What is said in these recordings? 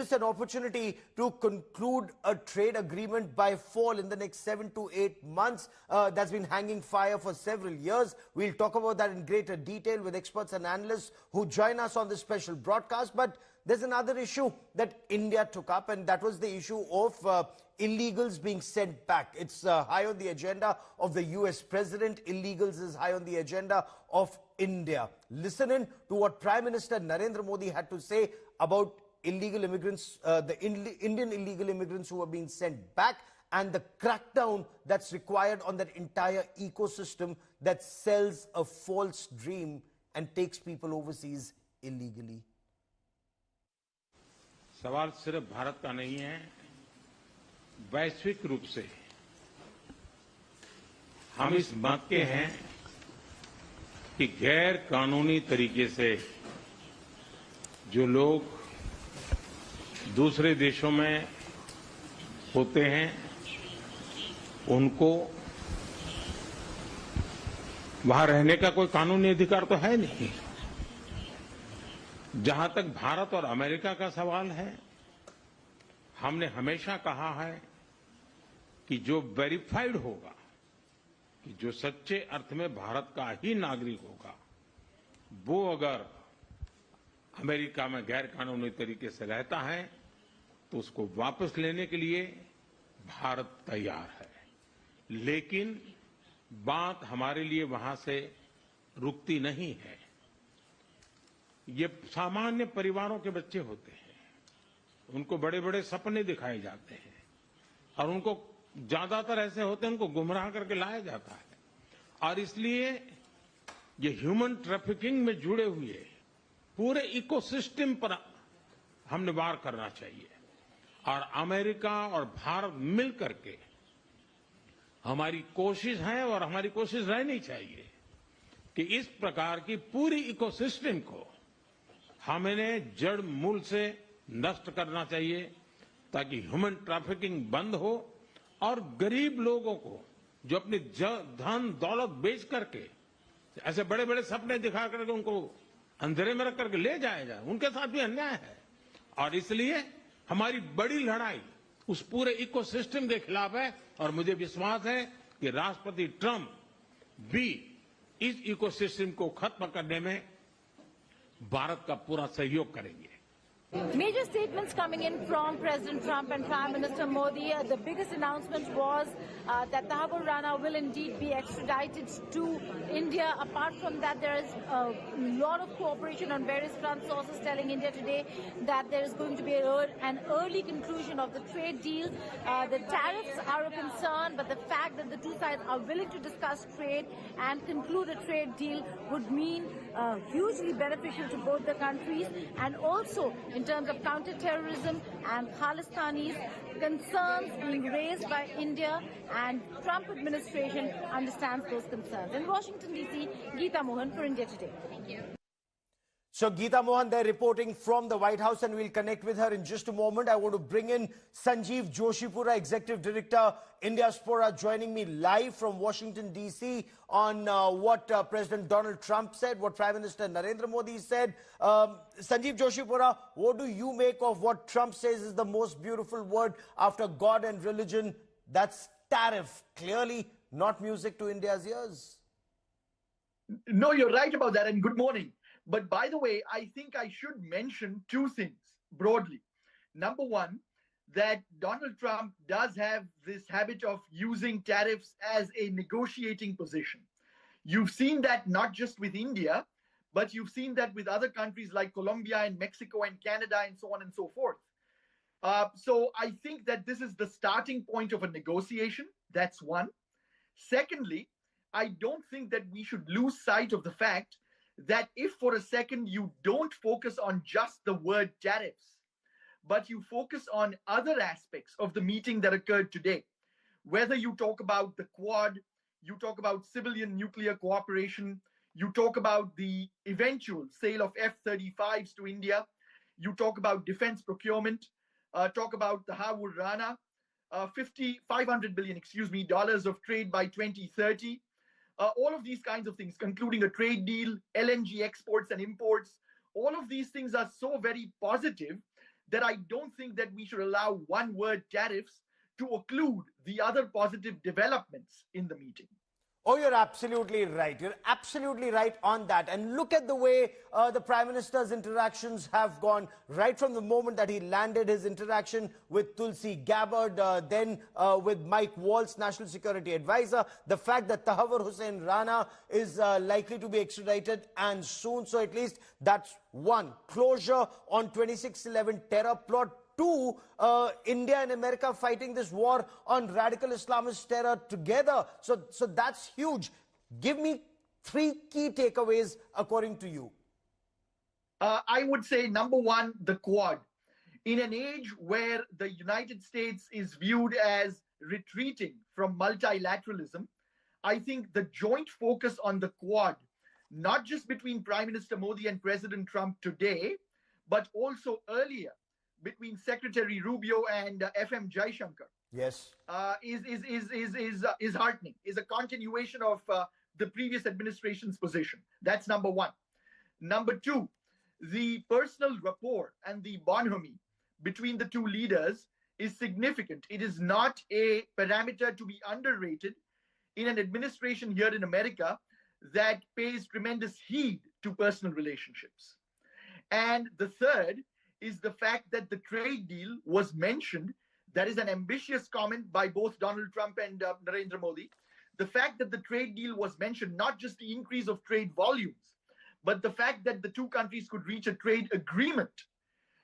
It's an opportunity to conclude a trade agreement by fall in the next 7 to 8 months that's been hanging fire for several years. We'll talk about that in greater detail with experts and analysts who join us on this special broadcast. But there's another issue that India took up, and that was the issue of illegals being sent back. It's high on the agenda of the US president. Illegals is high on the agenda of India. Listen in to what Prime Minister Narendra Modi had to say about illegal immigrants, the Indian illegal immigrants who are being sent back, and the crackdown that's required on that entire ecosystem that sells a false dream and takes people overseas illegally. सवाल सिर्फ भारत का नहीं है, वैश्विक रूप से हम इस मत के हैं कि गैर कानूनी तरीके से जो लोग दूसरे देशों में होते हैं उनको वहां रहने का कोई कानूनी अधिकार तो है नहीं। जहां तक भारत और अमेरिका का सवाल है, हमने हमेशा कहा है कि जो वेरीफाइड होगा, कि जो सच्चे अर्थ में भारत का ही नागरिक होगा, वो अगर अमेरिका में गैर कानूनी तरीके से रहता है तो उसको वापस लेने के लिए भारत तैयार है। लेकिन बात हमारे लिए वहां से रुकती नहीं है। ये सामान्य परिवारों के बच्चे होते हैं, उनको बड़े बड़े सपने दिखाए जाते हैं और उनको ज्यादातर ऐसे होते हैं उनको गुमराह करके लाया जाता है। और इसलिए ये ह्यूमन ट्रैफिकिंग में जुड़े हुए पूरे इकोसिस्टम पर हमने वार करना चाहिए। और अमेरिका और भारत मिल करके हमारी कोशिश है और हमारी कोशिश रहनी चाहिए कि इस प्रकार की पूरी इकोसिस्टम को हमें जड़ मूल से नष्ट करना चाहिए, ताकि ह्यूमन ट्रैफिकिंग बंद हो और गरीब लोगों को जो अपनी धन दौलत बेच करके ऐसे बड़े बड़े सपने दिखा करके उनको अंधेरे में रख करके ले जाया जाए, उनके साथ भी अन्याय है। और इसलिए हमारी बड़ी लड़ाई उस पूरे इकोसिस्टम के खिलाफ है और मुझे विश्वास है कि राष्ट्रपति ट्रंप भी इस इकोसिस्टम को खत्म करने में भारत का पूरा सहयोग करेंगे। Major statements coming in from President Trump and Prime Minister Modi. The biggest announcement was that Tahawwur Rana will indeed be extradited to India. Apart from that, there is a lot of cooperation on various front. Sources telling India today that there is going to be an early conclusion of the trade deal. The tariffs are a concern, but the fact that the two sides are willing to discuss trade and conclude a trade deal would mean hugely beneficial to both the countries, and also in terms of counterterrorism and Khalistanis, concerns being raised by India, and Trump administration understands those concerns. In Washington, D.C., Geeta Mohan for India Today. Thank you. So Geeta Mohan there reporting from the White House, and we'll connect with her in just a moment. I want to bring in Sanjeev Joshipura, Executive Director, Indiaspora, joining me live from Washington, D.C. on what President Donald Trump said, what Prime Minister Narendra Modi said. Sanjeev Joshipura, what do you make of what Trump says is the most beautiful word after God and religion? That's tariff. Clearly not music to India's ears. No, you're right about that, and good morning. But by the way, I think I should mention two things broadly. Number one, that Donald Trump does have this habit of using tariffs as a negotiating position. You've seen that not just with India, but you've seen that with other countries like Colombia and Mexico and Canada and so on and so forth. So I think that this is the starting point of a negotiation. That's one. Secondly, I don't think that we should lose sight of the fact that if for a second you don't focus on just the word tariffs, but you focus on other aspects of the meeting that occurred today, whether you talk about the Quad, you talk about civilian nuclear cooperation, you talk about the eventual sale of F-35s to India, you talk about defense procurement, talk about the Tahawwur Rana, $500 billion, dollars of trade by 2030, all of these kinds of things, concluding a trade deal, LNG exports and imports, all of these things are so very positive that I don't think that we should allow one word tariffs to occlude the other positive developments in the meeting. Oh, you're absolutely right. You're absolutely right on that. And look at the way the Prime Minister's interactions have gone right from the moment that he landed, his interaction with Tulsi Gabbard, then with Mike Waltz, National Security Advisor, the fact that Tahawwur Rana is likely to be extradited and soon. So at least that's one. Closure on 26/11 terror plot. Two, India and America fighting this war on radical Islamist terror together. So that's huge. Give me three key takeaways according to you. I would say, number one, the Quad. In an age where the United States is viewed as retreating from multilateralism, I think the joint focus on the Quad, not just between Prime Minister Modi and President Trump today, but also earlier, between Secretary Rubio and FM Jaishankar, yes, is heartening. Is a continuation of the previous administration's position. That's number one. Number two, the personal rapport and the bonhomie between the two leaders is significant. It is not a parameter to be underrated in an administration here in America that pays tremendous heed to personal relationships. And the third is the fact that the trade deal was mentioned. That is an ambitious comment by both Donald Trump and Narendra Modi. The fact that the trade deal was mentioned, not just the increase of trade volumes, but the fact that the two countries could reach a trade agreement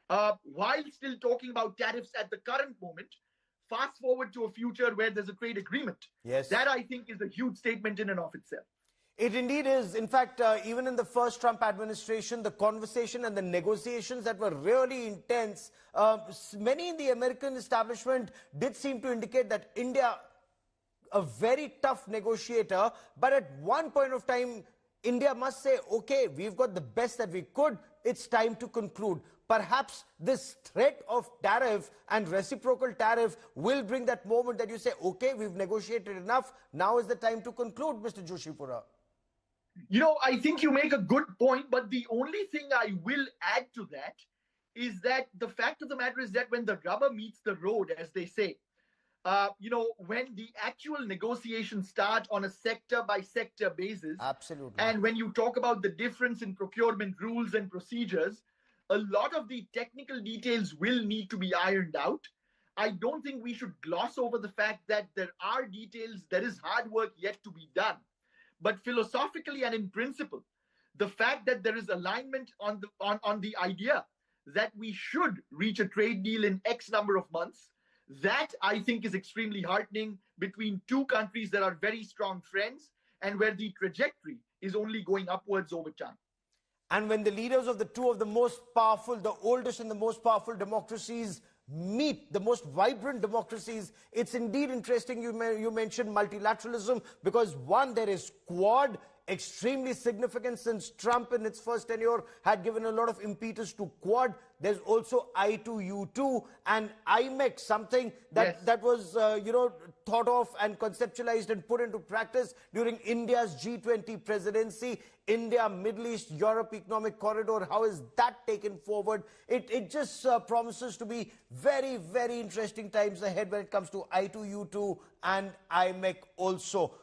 while still talking about tariffs at the current moment, fast forward to a future where there's a trade agreement. Yes. That, I think, is a huge statement in and of itself. It indeed is. In fact, even in the first Trump administration, the conversation and the negotiations that were really intense, many in the American establishment did seem to indicate that India, a very tough negotiator, but at one point of time, India must say, okay, we've got the best that we could, it's time to conclude. Perhaps this threat of tariff and reciprocal tariff will bring that moment that you say, okay, we've negotiated enough, now is the time to conclude, Mr. Joshipura. You know, I think you make a good point, but the only thing I will add to that is that the fact of the matter is that when the rubber meets the road, as they say, when the actual negotiations start on a sector-by-sector basis, absolutely, and when you talk about the difference in procurement rules and procedures, a lot of the technical details will need to be ironed out. I don't think we should gloss over the fact that there are details, there is hard work yet to be done. But philosophically and in principle, the fact that there is alignment on the idea that we should reach a trade deal in X number of months, that I think is extremely heartening between two countries that are very strong friends and where the trajectory is only going upwards over time. And when the leaders of the two of the most powerful, the oldest and the most powerful democracies meet, the most vibrant democracies, it's indeed interesting you mentioned multilateralism, because one, there is Quad, extremely significant since Trump in its first tenure had given a lot of impetus to Quad. There's also I2U2 and IMEC, something that, yes, that was, thought of and conceptualized and put into practice during India's G20 presidency. India, Middle East, Europe Economic Corridor, how is that taken forward? It just promises to be very, very interesting times ahead when it comes to I2U2 and IMEC also.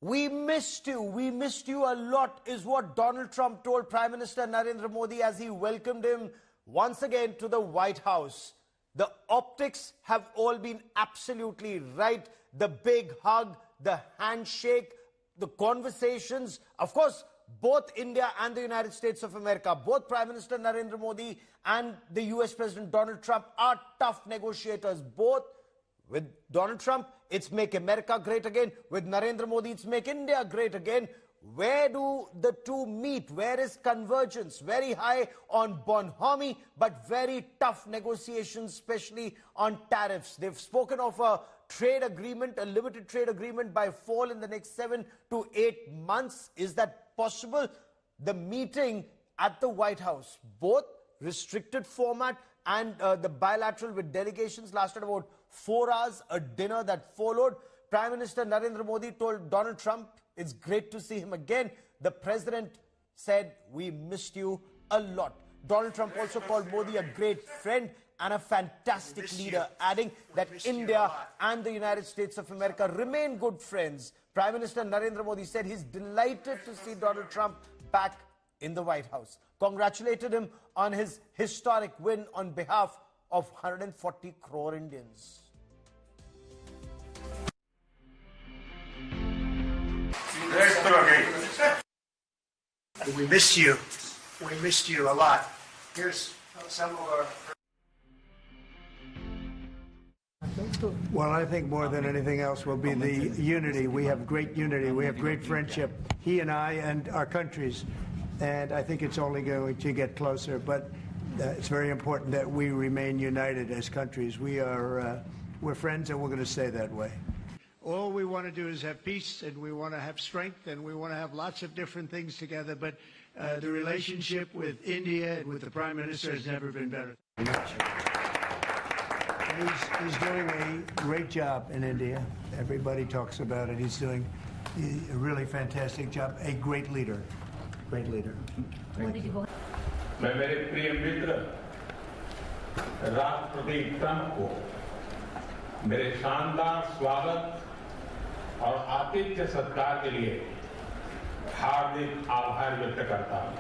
We missed you a lot, is what Donald Trump told Prime Minister Narendra Modi as he welcomed him once again to the White House. The optics have all been absolutely right. The big hug, the handshake, the conversations. Of course, both India and the United States of America, both Prime Minister Narendra Modi and the US President Donald Trump are tough negotiators. Both. With Donald Trump, it's Make America Great Again. With Narendra Modi, it's Make India Great Again. Where do the two meet? Where is convergence? Very high on bonhomie, but very tough negotiations, especially on tariffs. They've spoken of a trade agreement, a limited trade agreement by fall in the next 7 to 8 months. Is that possible? The meeting at the White House, both restricted format and the bilateral with delegations, lasted about 4 hours, a dinner that followed. Prime Minister Narendra Modi told Donald Trump, it's great to see him again. The president said, we missed you a lot. Donald Trump also called Modi a great friend and a fantastic leader, adding that India and the United States of America remain good friends. Prime Minister Narendra Modi said he's delighted to see Donald Trump back in the White House. Congratulated him on his historic win on behalf of 140 crore Indians. We missed you. We missed you a lot. Here's some of our... Well, I think more than anything else will be the unity. We have great unity. We have great friendship, he and I and our countries. And I think it's only going to get closer. But it's very important that we remain united as countries. We're friends, and we're going to stay that way. All we want to do is have peace, and we want to have strength, and we want to have lots of different things together. But the relationship with India and with the Prime Minister has never been better. He's doing a great job in India. Everybody talks about it. He's doing a really fantastic job. A great leader. Great leader. Thank you. मैं मेरे प्रिय मित्र राष्ट्रपति Trump को मेरे शानदार स्वागत और आतिथ्य सत्कार के लिए हार्दिक आभार व्यक्त करता हूं।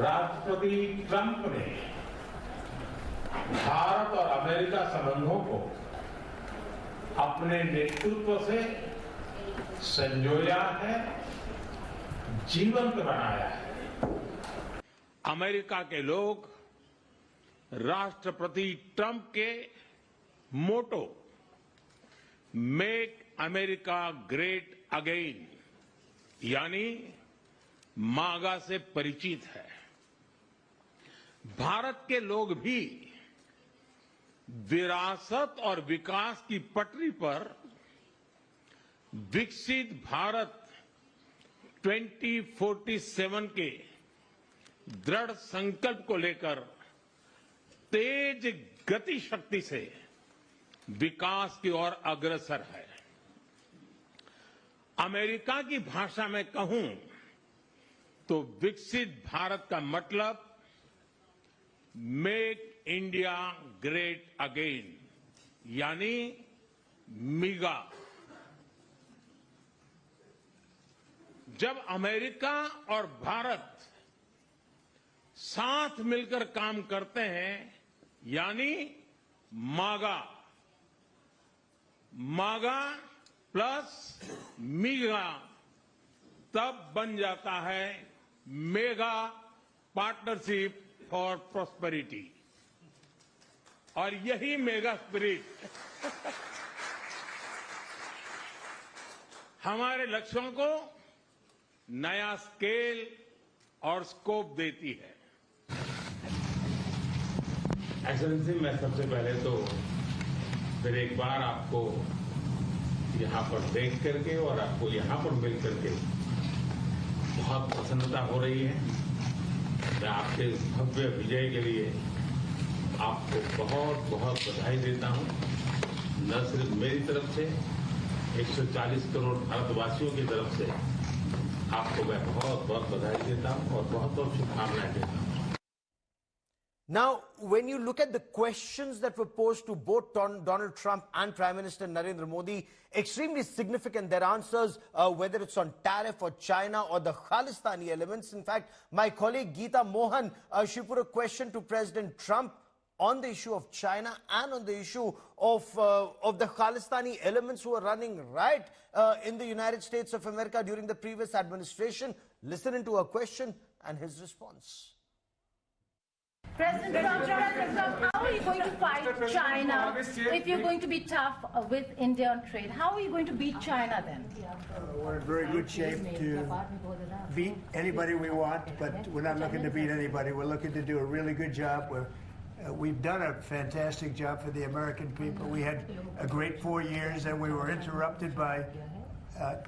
राष्ट्रपति ट्रंप ने भारत और अमेरिका संबंधों को अपने नेतृत्व से संजोया है, जीवंत बनाया है। अमेरिका के लोग राष्ट्रपति ट्रंप के मोटो मेक अमेरिका ग्रेट अगेन यानी मागा से परिचित है। भारत के लोग भी विरासत और विकास की पटरी पर विकसित भारत 2047 के दृढ़ संकल्प को लेकर तेज गति शक्ति से विकास की ओर अग्रसर है। अमेरिका की भाषा में कहूं तो विकसित भारत का मतलब मेक इंडिया ग्रेट अगेन यानी मिगा। जब अमेरिका और भारत साथ मिलकर काम करते हैं यानी मागा, मागा प्लस मीगा, तब बन जाता है मेगा पार्टनरशिप फॉर प्रॉस्पेरिटी। और यही मेगा स्पिरिट हमारे लक्ष्यों को नया स्केल और स्कोप देती है। एक्सेलेंसी, मैं सबसे पहले तो फिर एक बार आपको यहाँ पर देख करके और आपको यहाँ पर मिल करके बहुत प्रसन्नता हो रही है। मैं आपके इस भव्य विजय के लिए आपको बहुत बहुत बधाई देता हूँ। न सिर्फ मेरी तरफ से 140 करोड़ भारतवासियों की तरफ से आपको मैं बहुत बहुत बधाई देता हूँ और बहुत बहुत शुभकामनाएं देता हूँ। Now, when you look at the questions that were posed to both Donald Trump and Prime Minister Narendra Modi, extremely significant, their answers, whether it's on tariff or China or the Khalistani elements. In fact, my colleague Geeta Mohan, she put a question to President Trump on the issue of China and on the issue of the Khalistani elements who were running riot in the United States of America during the previous administration. Listen into her question and his response. President Trump, how are you going to fight China if you're going to be tough with India on trade? How are you going to beat China then? We're in very good shape to beat anybody we want, but we're not looking to beat anybody. We're looking to do a really good job. We've done a fantastic job for the American people. We had a great 4 years, and we were interrupted by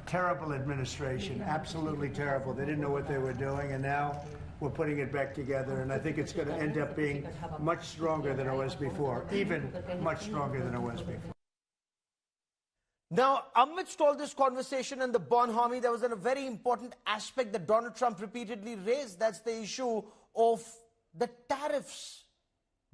terrible administration, absolutely terrible. They didn't know what they were doing, and now we're putting it back together, and I think it's going to end up being much stronger than it was before, even much stronger than it was before. Now, amidst all this conversation and the bonhomie, there was a very important aspect that Donald Trump repeatedly raised. That's the issue of the tariffs.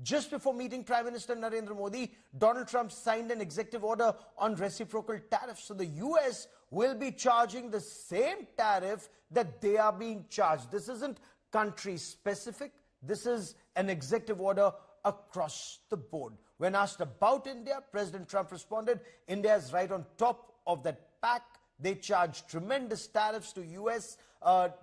Just before meeting Prime Minister Narendra Modi, Donald Trump signed an executive order on reciprocal tariffs. So the US will be charging the same tariff that they are being charged. This isn't country specific. This is an executive order across the board. When asked about India, President Trump responded, India is right on top of that pack. They charge tremendous tariffs to US.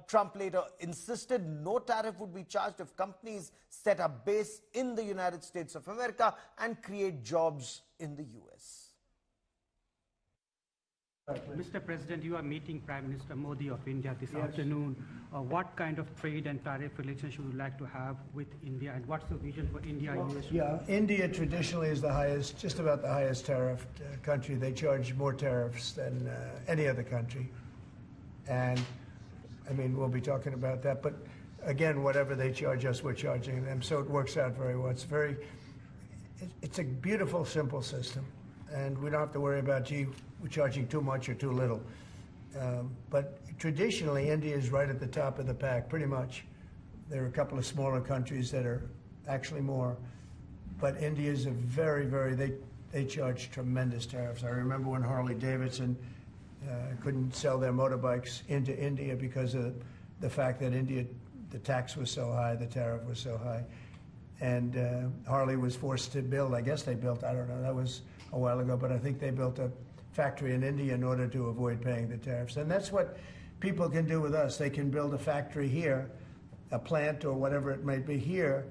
Trump later insisted no tariff would be charged if companies set up base in the United States of America and create jobs in the US. Mr. President, you are meeting Prime Minister Modi of India this afternoon. What kind of trade and tariff relations would you like to have with India, and what's the vision for India? Yeah, India traditionally is the highest, just about the highest tariff country. They charge more tariffs than any other country. And I mean, we'll be talking about that. But again, whatever they charge us, we're charging them. So it works out very well. It's a beautiful, simple system. And we don't have to worry about, gee, we're charging too much or too little. But traditionally, India is right at the top of the pack, pretty much. There are a couple of smaller countries that are actually more. But India is a they charge tremendous tariffs. I remember when Harley-Davidson couldn't sell their motorbikes into India because of the fact that India, the tax was so high, the tariff was so high. And Harley was forced to build, I guess they built, I don't know, that was a while ago, but I think they built a factory in India in order to avoid paying the tariffs. And that's what people can do with us. They can build a factory here, a plant or whatever it may be here,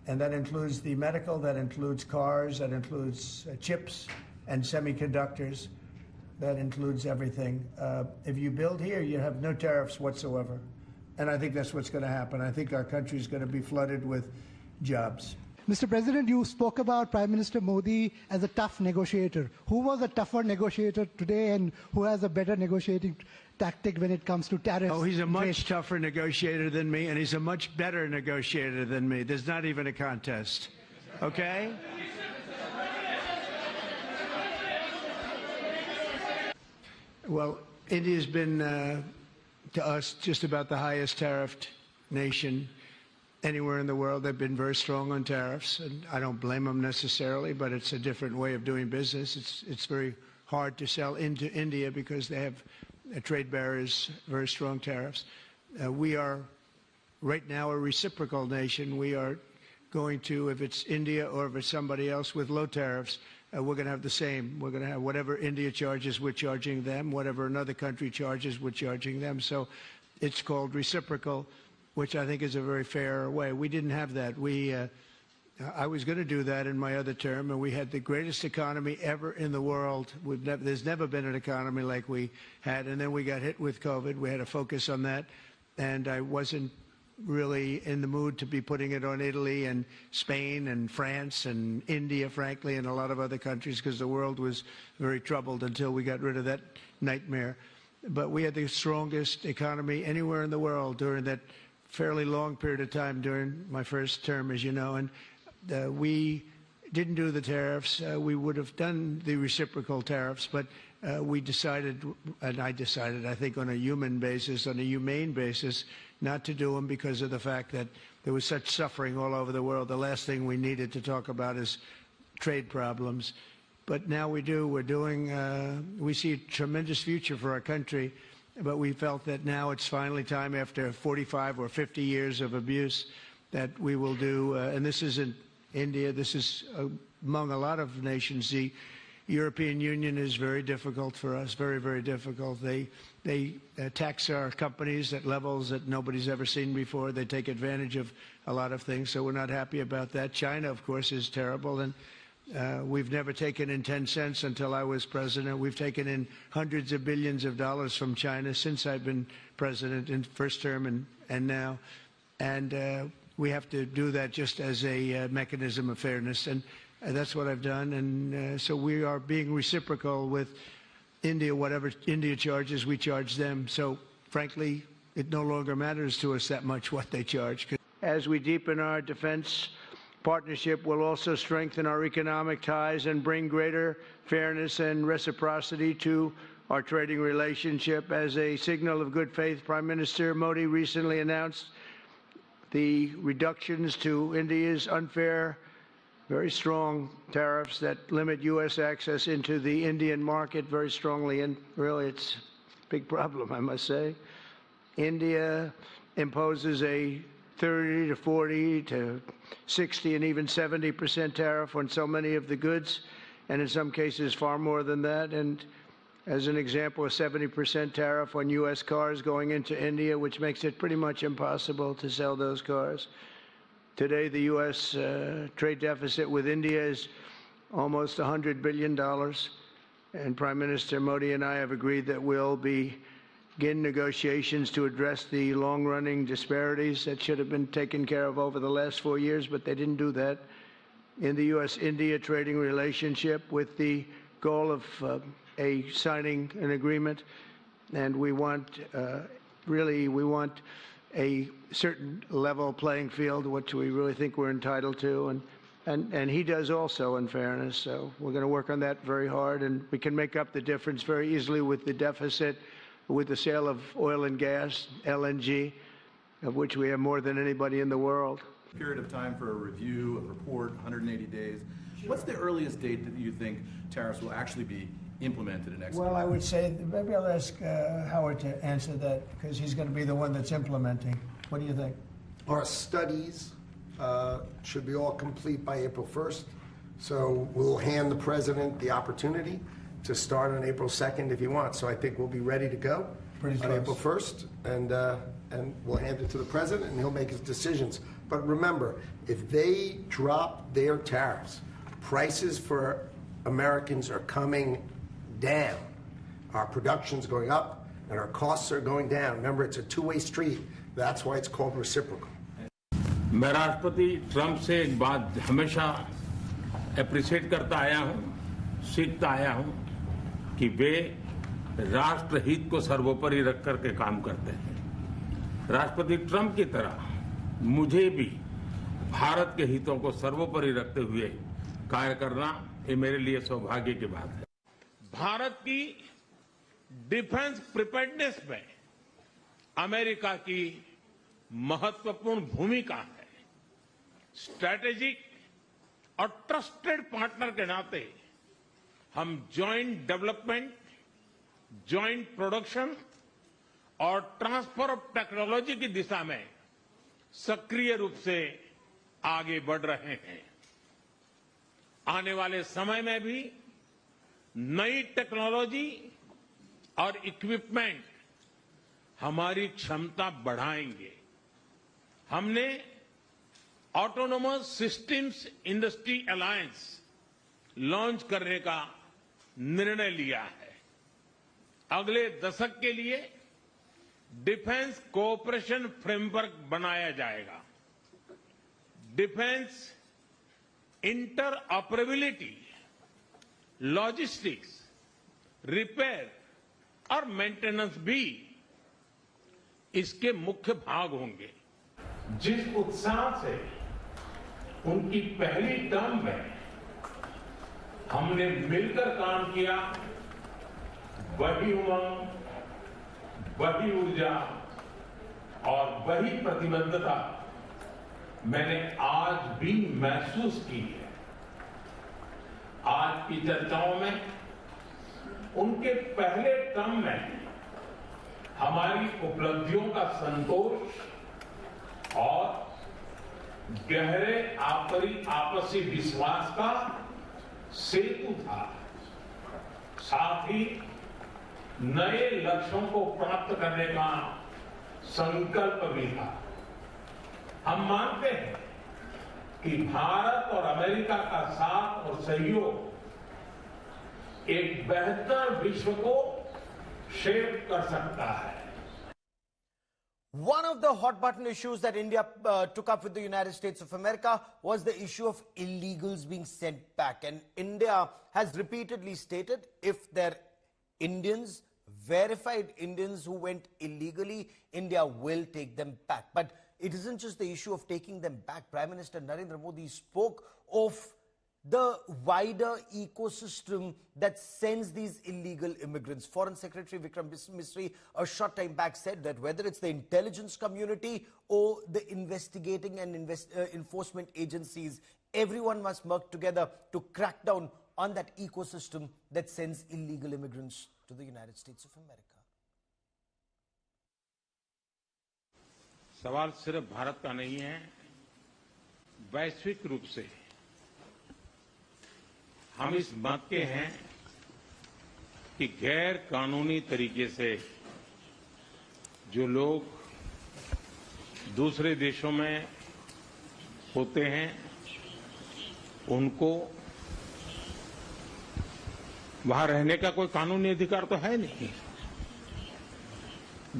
and that includes the medical, that includes cars, that includes chips and semiconductors, that includes everything. If you build here, you have no tariffs whatsoever. And I think that's what's going to happen. I think our country is going to be flooded with jobs. Mr. President, you spoke about Prime Minister Modi as a tough negotiator. Who was a tougher negotiator today, and who has a better negotiating tactic when it comes to tariffs? Oh, he's a much tougher negotiator than me, and he's a much better negotiator than me. There's not even a contest. Okay? Well, India's been, to us, just about the highest tariffed nation anywhere in the world. They've been very strong on tariffs, and I don't blame them necessarily, but it's a different way of doing business. It's very hard to sell into India because they have trade barriers, very strong tariffs. We are right now a reciprocal nation. We are going to, if it's India or if it's somebody else with low tariffs, we're going to have the same. We're going to have whatever India charges, we're charging them. Whatever another country charges, we're charging them. So it's called reciprocal, which I think is a very fair way. We didn't have that. I was going to do that in my other term, and we had the greatest economy ever in the world. There's never been an economy like we had, and then we got hit with COVID. We had to focus on that, and I wasn't really in the mood to be putting it on Italy and Spain and France and India, frankly, and a lot of other countries, because the world was very troubled until we got rid of that nightmare. But we had the strongest economy anywhere in the world during that fairly long period of time during my first term, as you know, and we didn't do the tariffs. We would have done the reciprocal tariffs, but we decided, and I decided, I think on a human basis, on a humane basis, not to do them because of the fact that there was such suffering all over the world. The last thing we needed to talk about is trade problems. But now we do. We're doing, we see a tremendous future for our country, but we felt that now it's finally time, after 45 or 50 years of abuse, that we will do, and this isn't India, this is among a lot of nations. The European Union is very difficult for us, very, very difficult. They tax our companies at levels that nobody's ever seen before. They take advantage of a lot of things, so we're not happy about that. China, of course, is terrible, and we've never taken in 10 cents until I was president. We've taken in hundreds of billions of dollars from China since I've been president, in first term and now. And we have to do that just as a mechanism of fairness. And that's what I've done. And so we are being reciprocal with India. Whatever India charges, we charge them. So, frankly, it no longer matters to us that much what they charge. As we deepen our defense partnership, will also strengthen our economic ties and bring greater fairness and reciprocity to our trading relationship. As a signal of good faith, Prime Minister Modi recently announced the reductions to India's unfair very strong tariffs that limit U.S. access into the Indian market very strongly, and really it's a big problem, I must say. India imposes a 30 to 40 to 60 and even 70% tariff on so many of the goods, and in some cases far more than that. And as an example, a 70% tariff on U.S. cars going into India, which makes it pretty much impossible to sell those cars. Today, the U.S. Trade deficit with India is almost $100 billion, and Prime Minister Modi and I have agreed that we'll begin negotiations to address the long-running disparities that should have been taken care of over the last 4 years, but they didn't do that, in the U.S.-India trading relationship, with the goal of signing an agreement. And we want, we want a certain level playing field, which we really think we're entitled to, and he does also, in fairness. So we're going to work on that very hard, and we can make up the difference very easily with the deficit, with the sale of oil and gas, LNG, of which we have more than anybody in the world. Period of time for a review, a report, 180 days. What's the earliest date that you think tariffs will actually be implemented and executed? Well, I would say, maybe I'll ask Howard to answer that, because he's going to be the one that's implementing. What do you think? Our studies should be all complete by April 1st. So we'll hand the president the opportunity to start on April 2nd if he wants. So I think we'll be ready to go on April 1st, and we'll hand it to the president, and he'll make his decisions. But remember, if they drop their tariffs, prices for Americans are coming down. Our production's going up, and our costs are going down. Remember, it's a two-way street. That's why it's called reciprocal. मैं राष्ट्रपति Trump से एक बात हमेशा appreciate करता आया हूं, सीखता आया हूं, कि वे राष्ट्रहित को सर्वोपरि रख करके काम करते हैं। राष्ट्रपति ट्रंप की तरह मुझे भी भारत के हितों को सर्वोपरि रखते हुए कार्य करना ये मेरे लिए सौभाग्य की बात है। भारत की डिफेंस प्रिपेयर्डनेस में अमेरिका की महत्वपूर्ण भूमिका है। स्ट्रैटेजिक और ट्रस्टेड पार्टनर के नाते हम जॉइंट डेवलपमेंट, जॉइंट प्रोडक्शन और ट्रांसफर ऑफ टेक्नोलॉजी की दिशा में सक्रिय रूप से आगे बढ़ रहे हैं। आने वाले समय में भी नई टेक्नोलॉजी और इक्विपमेंट हमारी क्षमता बढ़ाएंगे। हमने autonomous systems industry alliance launch करने का निर्णय लिया है। अगले दशक के लिए डिफेंस कोऑपरेशन फ्रेमवर्क बनाया जाएगा। डिफेंस इंटरऑपरेबिलिटी, लॉजिस्टिक्स, रिपेयर और मेंटेनेंस भी इसके मुख्य भाग होंगे। जिस उत्साह से उनकी पहली टर्म में हमने मिलकर काम किया, वही उमंग, वही ऊर्जा और वही प्रतिबद्धता मैंने आज भी महसूस की है। आज की चर्चाओं में उनके पहले टर्म में हमारी उपलब्धियों का संतोष और गहरे आपसी विश्वास का सेतु था। साथ ही नए लक्ष्यों को प्राप्त करने का संकल्प भी था। हम मानते हैं कि भारत और अमेरिका का साथ और सहयोग एक बेहतर विश्व को शेप कर सकता है। One of the hot button issues that India took up with the United States of America was the issue of illegals being sent back. And India has repeatedly stated if they're Indians, verified Indians who went illegally, India will take them back. But it isn't just the issue of taking them back. Prime Minister Narendra Modi spoke of the wider ecosystem that sends these illegal immigrants. Foreign Secretary Vikram Misri a short time back said that whether it's the intelligence community or the investigating and enforcement agencies, Everyone must work together to crack down on that ecosystem that sends illegal immigrants to the United States of America. सवाल सिर्फ भारत का नहीं है, वैश्विक रूप से हम इस मत के हैं कि गैर कानूनी तरीके से जो लोग दूसरे देशों में होते हैं उनको वहां रहने का कोई कानूनी अधिकार तो है नहीं।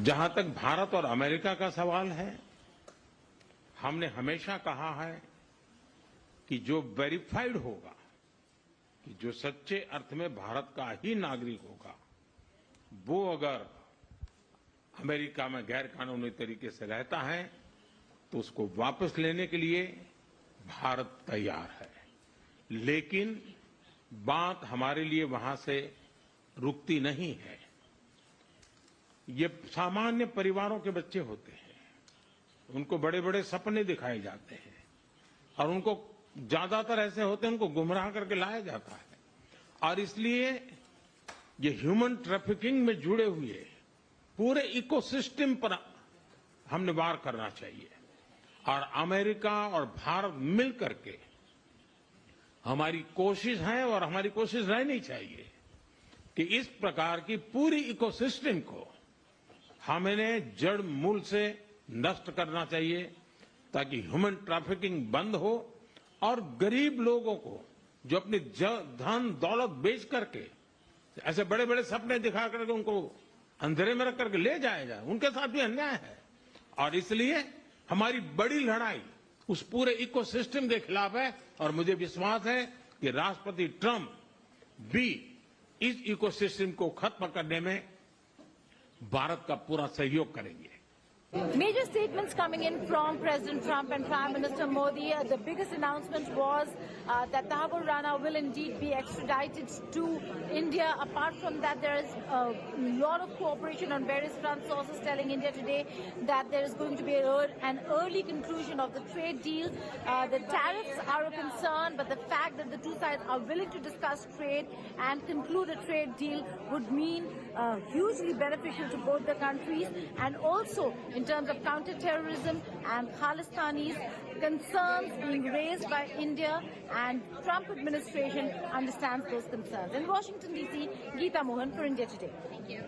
जहां तक भारत और अमेरिका का सवाल है, हमने हमेशा कहा है कि जो वेरीफाइड होगा, कि जो सच्चे अर्थ में भारत का ही नागरिक होगा, वो अगर अमेरिका में गैर कानूनी तरीके से रहता है तो उसको वापस लेने के लिए भारत तैयार है। लेकिन बात हमारे लिए वहां से रुकती नहीं है। ये सामान्य परिवारों के बच्चे होते हैं, उनको बड़े बड़े सपने दिखाए जाते हैं और उनको ज्यादातर ऐसे होते हैं उनको गुमराह करके लाया जाता है। और इसलिए ये ह्यूमन ट्रैफिकिंग में जुड़े हुए पूरे इकोसिस्टम पर हमने वार करना चाहिए। और अमेरिका और भारत मिल करके हमारी कोशिश है और हमारी कोशिश रहनी चाहिए कि इस प्रकार की पूरी इकोसिस्टम को हमें जड़ मूल से नष्ट करना चाहिए ताकि ह्यूमन ट्रैफिकिंग बंद हो और गरीब लोगों को जो अपनी धन दौलत बेच करके ऐसे बड़े बड़े सपने दिखा करके उनको अंधेरे में रख करके ले जाया जाए, उनके साथ भी अन्याय है। और इसलिए हमारी बड़ी लड़ाई उस पूरे इकोसिस्टम के खिलाफ है और मुझे विश्वास है कि राष्ट्रपति ट्रंप भी इस इकोसिस्टम को खत्म करने में भारत का पूरा सहयोग करेंगे। Major statements coming in from President Trump and Prime Minister Modi. The biggest announcement was that Tahawwur Rana will indeed be extradited to India. Apart from that, there is a lot of cooperation on various front. Sources telling India today that there is going to be an early conclusion of the trade deal. The tariffs are a concern, but the fact that the two sides are willing to discuss trade and conclude a trade deal would mean hugely beneficial to both the countries, and also in terms of counterterrorism and Khalistanis, concerns being raised by India, and Trump administration understands those concerns. In Washington, D.C., Geeta Mohan for India Today. Thank you.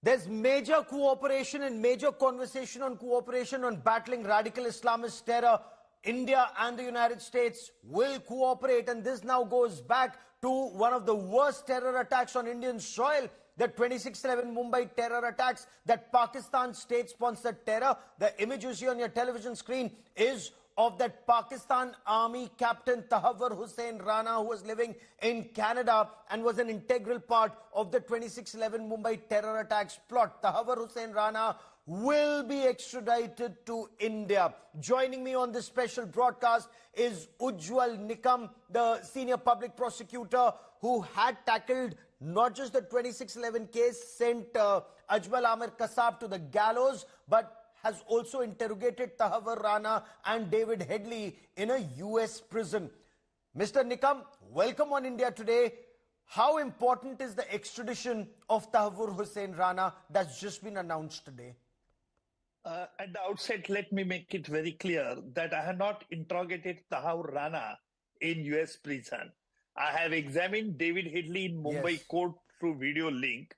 There's major cooperation and major conversation on cooperation on battling radical Islamist terror. India and the United States will cooperate, and this now goes back to one of the worst terror attacks on Indian soil, the 26/11 Mumbai terror attacks, that Pakistan state-sponsored terror. The image you see on your television screen is of that Pakistan Army Captain Tahawwur Rana, who was living in Canada and was an integral part of the 26/11 Mumbai terror attacks plot. Tahawwur Rana will be extradited to India. Joining me on this special broadcast is Ujjwal Nikam, the senior public prosecutor who had tackled not just the 26/11 case, sent Ajmal Amir Kasab to the gallows, but has also interrogated Tahawwur Rana and David Headley in a US prison. Mr. Nikam, welcome on India Today. How important is the extradition of Tahawwur Rana that's just been announced today? At the outset, let me make it very clear that I have not interrogated Tahawwur Rana in US prison. I have examined David Headley in Mumbai court through video link,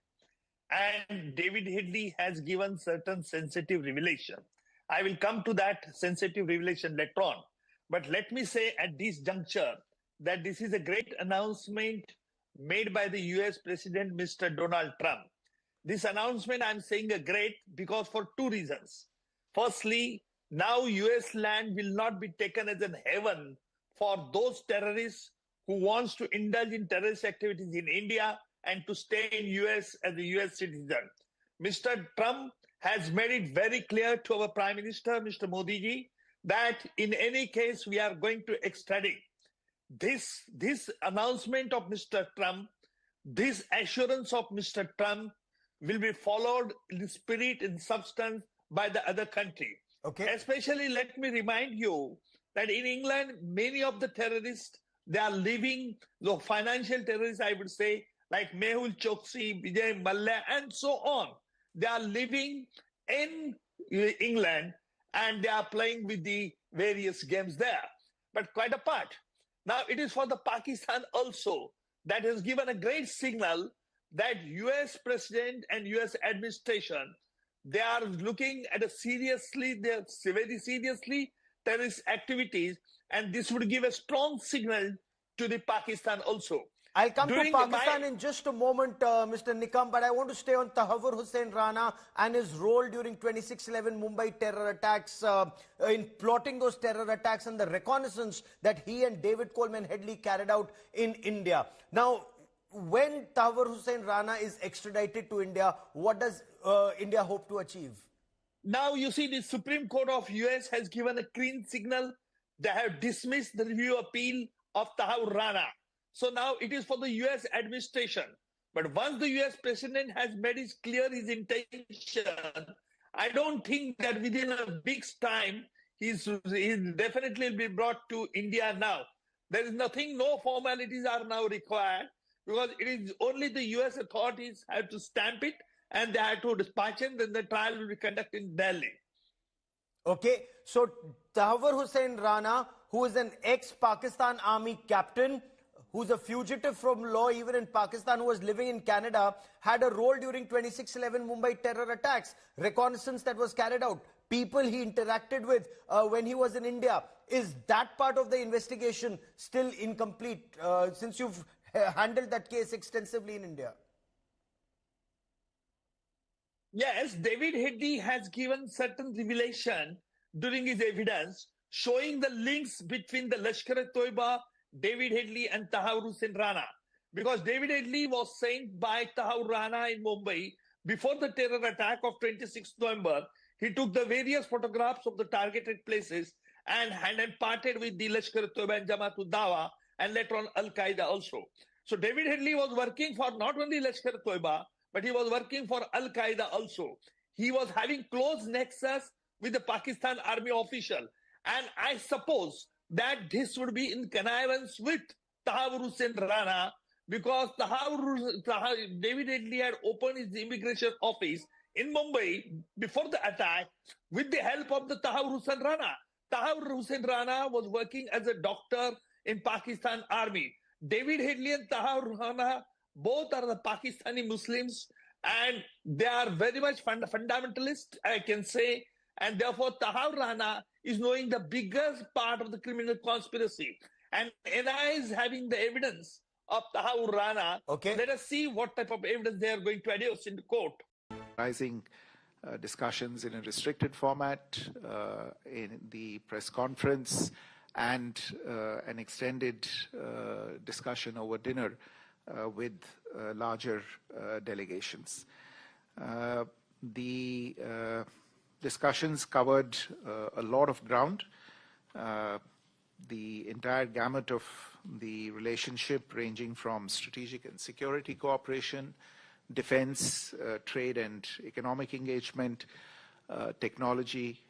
and David Headley has given certain sensitive revelation. I will come to that sensitive revelation later on. But let me say at this juncture that this is a great announcement made by the US President, Mr. Donald Trump. This announcement I'm saying a great because for two reasons. Firstly, now US land will not be taken as an heaven for those terrorists who wants to indulge in terrorist activities in India and to stay in US as a US citizen. Mr. Trump has made it very clear to our Prime Minister, Mr. Modi ji, that in any case we are going to extradite. This announcement of Mr. Trump, this assurance of Mr. Trump will be followed in spirit and substance by the other country. Okay. Especially, let me remind you that in England, many of the terrorists, they are living, the financial terrorists, I would say, like Mehul Choksi, Vijay Malla, and so on. They are living in England and they are playing with the various games there. But quite apart. Now, it is for the Pakistan also that has given a great signal that US president and US administration, they are looking at a very seriously terrorist activities, and this would give a strong signal to the Pakistan also. I'll come to Pakistan in just a moment, Mr. Nikam, but I want to stay on Tahawwur Rana and his role during 26/11 Mumbai terror attacks, in plotting those terror attacks and the reconnaissance that he and David Coleman Headley carried out in India. Now, when Tahawwur Rana is extradited to India, what does India hope to achieve? Now, you see, the Supreme Court of US has given a clean signal. They have dismissed the review appeal of Tahawwur Rana. So now it is for the US administration. But once the US president has made it clear his intention, I don't think that within a week's time, he's definitely will be brought to India now. There is nothing, no formalities are now required, because it is only the US authorities have to stamp it and they have to dispatch it, then the trial will be conducted in Delhi. Okay, so Tahawwur Rana, who is an ex-Pakistan Army captain, who's a fugitive from law even in Pakistan, who was living in Canada, had a role during 26/11 Mumbai terror attacks, reconnaissance that was carried out, people he interacted with when he was in India. Is that part of the investigation still incomplete, since you've handled that case extensively in India? Yes, David Headley has given certain revelation during his evidence showing the links between the Lashkar-e-Toiba, David Headley and Tahawwur Rana. Because David Headley was sent by Tahawwur Rana in Mumbai before the terror attack of 26 November. He took the various photographs of the targeted places and parted with the Lashkar-e-Toiba and Jamaat-ud-Dawa and later on Al-Qaeda also. So David Headley was working for not only Lashkar-e-Toiba, but he was working for Al-Qaeda also. He was having close nexus with the Pakistan army official. And I suppose that this would be in connivance with Tahawwur Rana, because David Headley had opened his immigration office in Mumbai before the attack with the help of the Tahawwur Rana. Tahawwur Rana was working as a doctor in Pakistan army. David Headley and Tahawwur Rana both are the Pakistani Muslims, and they are very much fundamentalist, I can say, and therefore Tahawwur Rana is knowing the biggest part of the criminal conspiracy. And NI is having the evidence of Tahawwur Rana. Okay. Let us see what type of evidence they are going to adduce in the court. Rising discussions in a restricted format, in the press conference, and an extended discussion over dinner with larger delegations. The discussions covered a lot of ground. The entire gamut of the relationship, ranging from strategic and security cooperation, defense, trade and economic engagement, technology,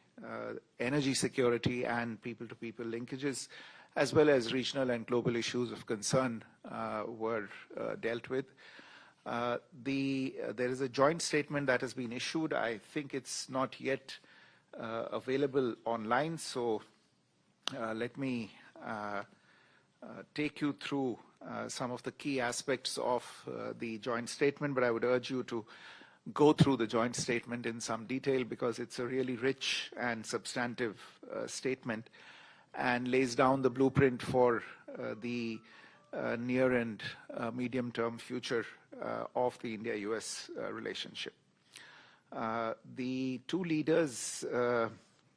energy security and people-to-people linkages, as well as regional and global issues of concern were dealt with. There is a joint statement that has been issued. I think it's not yet available online, so let me take you through some of the key aspects of the joint statement, but I would urge you to go through the joint statement in some detail, because it's a really rich and substantive statement and lays down the blueprint for the near and medium-term future of the India-US relationship. The two leaders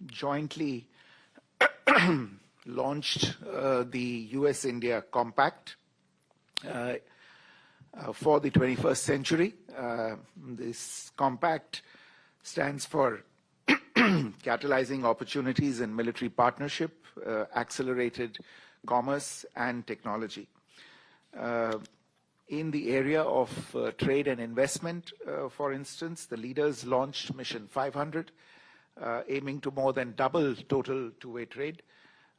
jointly launched the US-India Compact for the 21st century. This compact stands for catalyzing opportunities in military partnership, accelerated commerce and technology. In the area of trade and investment, for instance, the leaders launched Mission 500, aiming to more than double total two-way trade.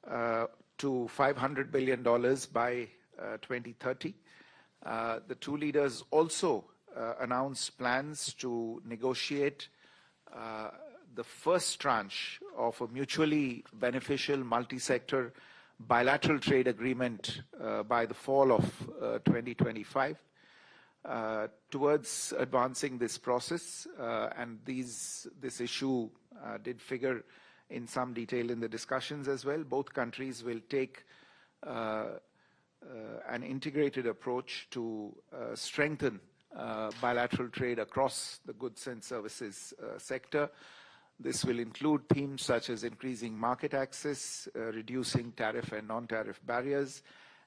to $500 billion by 2030. The two leaders also announced plans to negotiate the first tranche of a mutually beneficial multi-sector bilateral trade agreement by the fall of 2025. Towards advancing this process, and this issue did figure in some detail in the discussions as well. Both countries will take an integrated approach to strengthen bilateral trade across the goods and services sector. This will include themes such as increasing market access, reducing tariff and non-tariff barriers,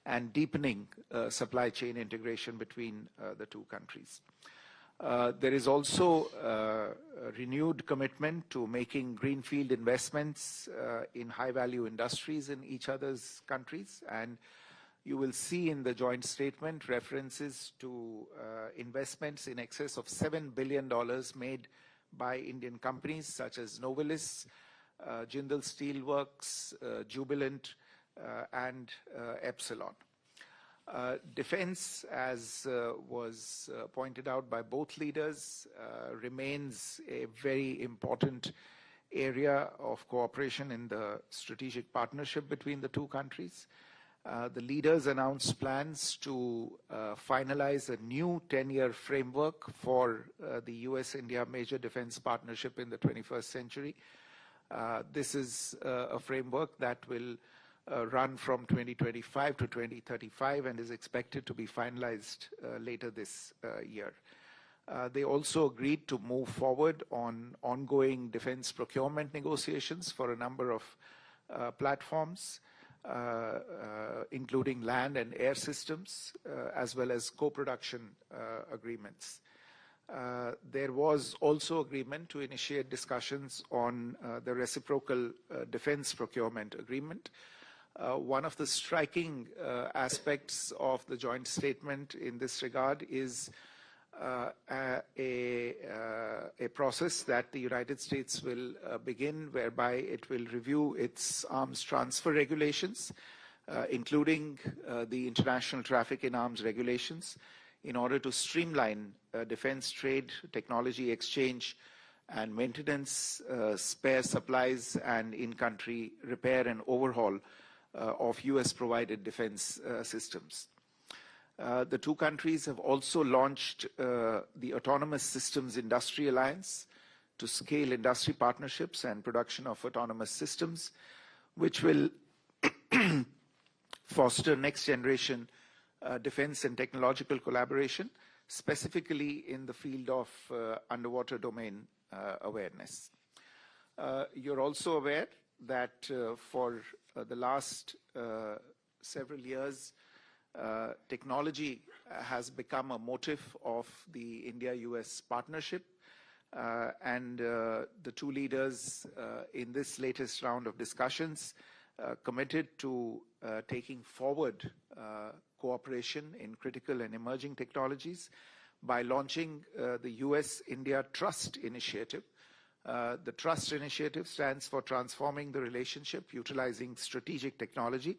and deepening supply chain integration between the two countries. There is also a renewed commitment to making greenfield investments in high-value industries in each other's countries, and you will see in the joint statement references to investments in excess of $7 billion made by Indian companies such as Novelis, Jindal Steelworks, Jubilant, and Epsilon. Defense, as was pointed out by both leaders, remains a very important area of cooperation in the strategic partnership between the two countries. The leaders announced plans to finalize a new 10-year framework for the US-India major defense partnership in the 21st century. This is a framework that will run from 2025 to 2035 and is expected to be finalized later this year. They also agreed to move forward on ongoing defense procurement negotiations for a number of platforms, including land and air systems, as well as co-production agreements. There was also agreement to initiate discussions on the reciprocal defense procurement agreement. One of the striking aspects of the joint statement in this regard is a process that the United States will begin, whereby it will review its arms transfer regulations, including the international traffic in arms regulations, in order to streamline defense trade, technology exchange, and maintenance, spare supplies, and in-country repair and overhaul of US-provided defense systems. The two countries have also launched the Autonomous Systems Industry Alliance to scale industry partnerships and production of autonomous systems, which will foster next-generation defense and technological collaboration, specifically in the field of underwater domain awareness. You're also aware that for the last several years, technology has become a motive of the India-US partnership, and the two leaders in this latest round of discussions committed to taking forward cooperation in critical and emerging technologies by launching the US-India Trust Initiative. The Trust Initiative stands for Transforming the Relationship Utilizing Strategic Technology.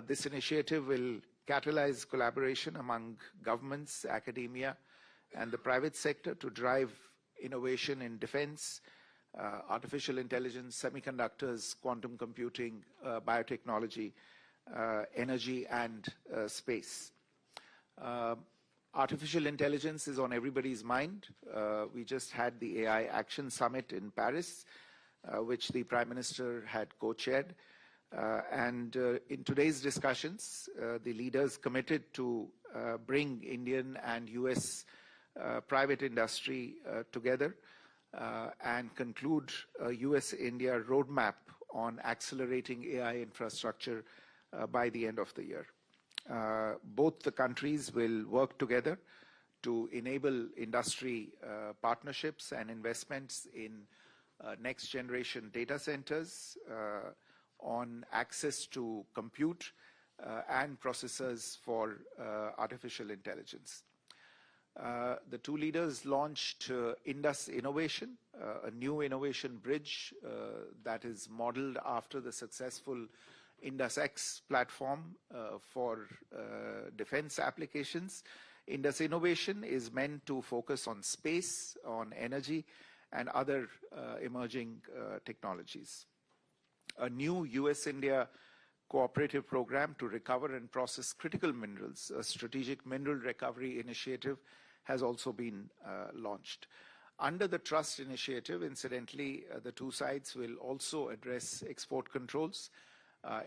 This initiative will catalyze collaboration among governments, academia, and the private sector to drive innovation in defense, artificial intelligence, semiconductors, quantum computing, biotechnology, energy, and space. Artificial intelligence is on everybody's mind. We just had the AI Action Summit in Paris, which the Prime Minister had co-chaired. And in today's discussions, the leaders committed to bring Indian and US private industry together and conclude a US-India roadmap on accelerating AI infrastructure by the end of the year. Both the countries will work together to enable industry partnerships and investments in next-generation data centers, on access to compute and processors for artificial intelligence. The two leaders launched Indus Innovation, a new innovation bridge that is modeled after the successful IndusX platform for defense applications. Indus Innovation is meant to focus on space, on energy, and other emerging technologies. A new US-India cooperative program to recover and process critical minerals, a strategic mineral recovery initiative, has also been launched. Under the Trust Initiative, incidentally, the two sides will also address export controls,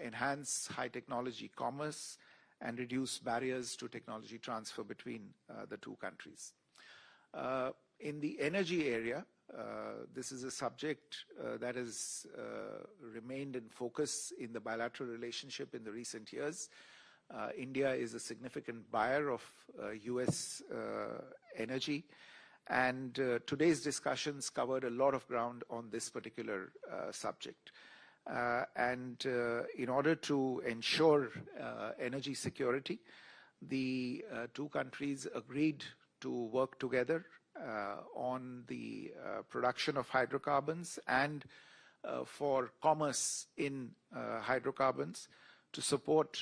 enhance high technology commerce, and reduce barriers to technology transfer between the two countries. In the energy area, this is a subject that has remained in focus in the bilateral relationship in the recent years. India is a significant buyer of US energy, and today's discussions covered a lot of ground on this particular subject. In order to ensure energy security, the two countries agreed to work together on the production of hydrocarbons and for commerce in hydrocarbons to support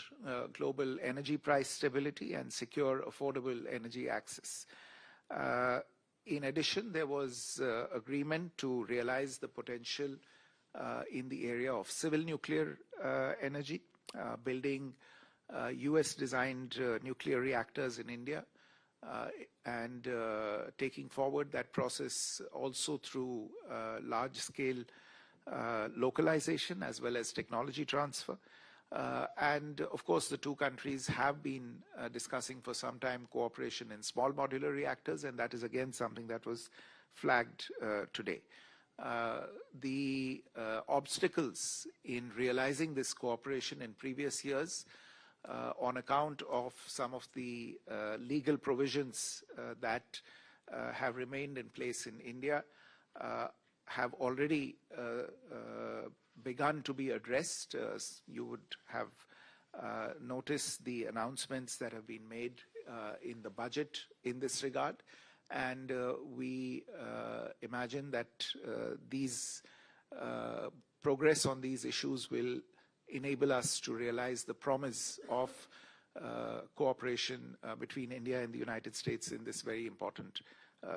global energy price stability and secure affordable energy access. In addition, there was agreement to realize the potential in the area of civil nuclear energy, building US-designed nuclear reactors in India, and taking forward that process also through large-scale localization as well as technology transfer. And of course, the two countries have been discussing for some time cooperation in small modular reactors, and that is again something that was flagged today. The obstacles in realizing this cooperation in previous years on account of some of the legal provisions that have remained in place in India have already begun to be addressed. You would have noticed the announcements that have been made in the budget in this regard. And we imagine that these progress on these issues will enable us to realize the promise of cooperation between India and the United States in this very important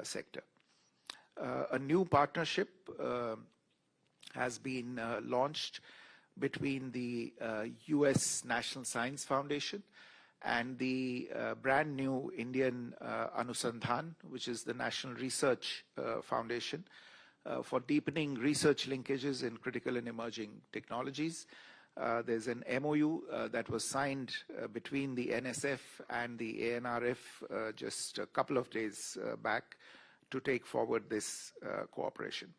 sector. A new partnership has been launched between the US National Science Foundation and the brand new Indian Anusandhan, which is the National Research Foundation, for deepening research linkages in critical and emerging technologies. There's an MOU that was signed between the NSF and the ANRF just a couple of days back to take forward this cooperation.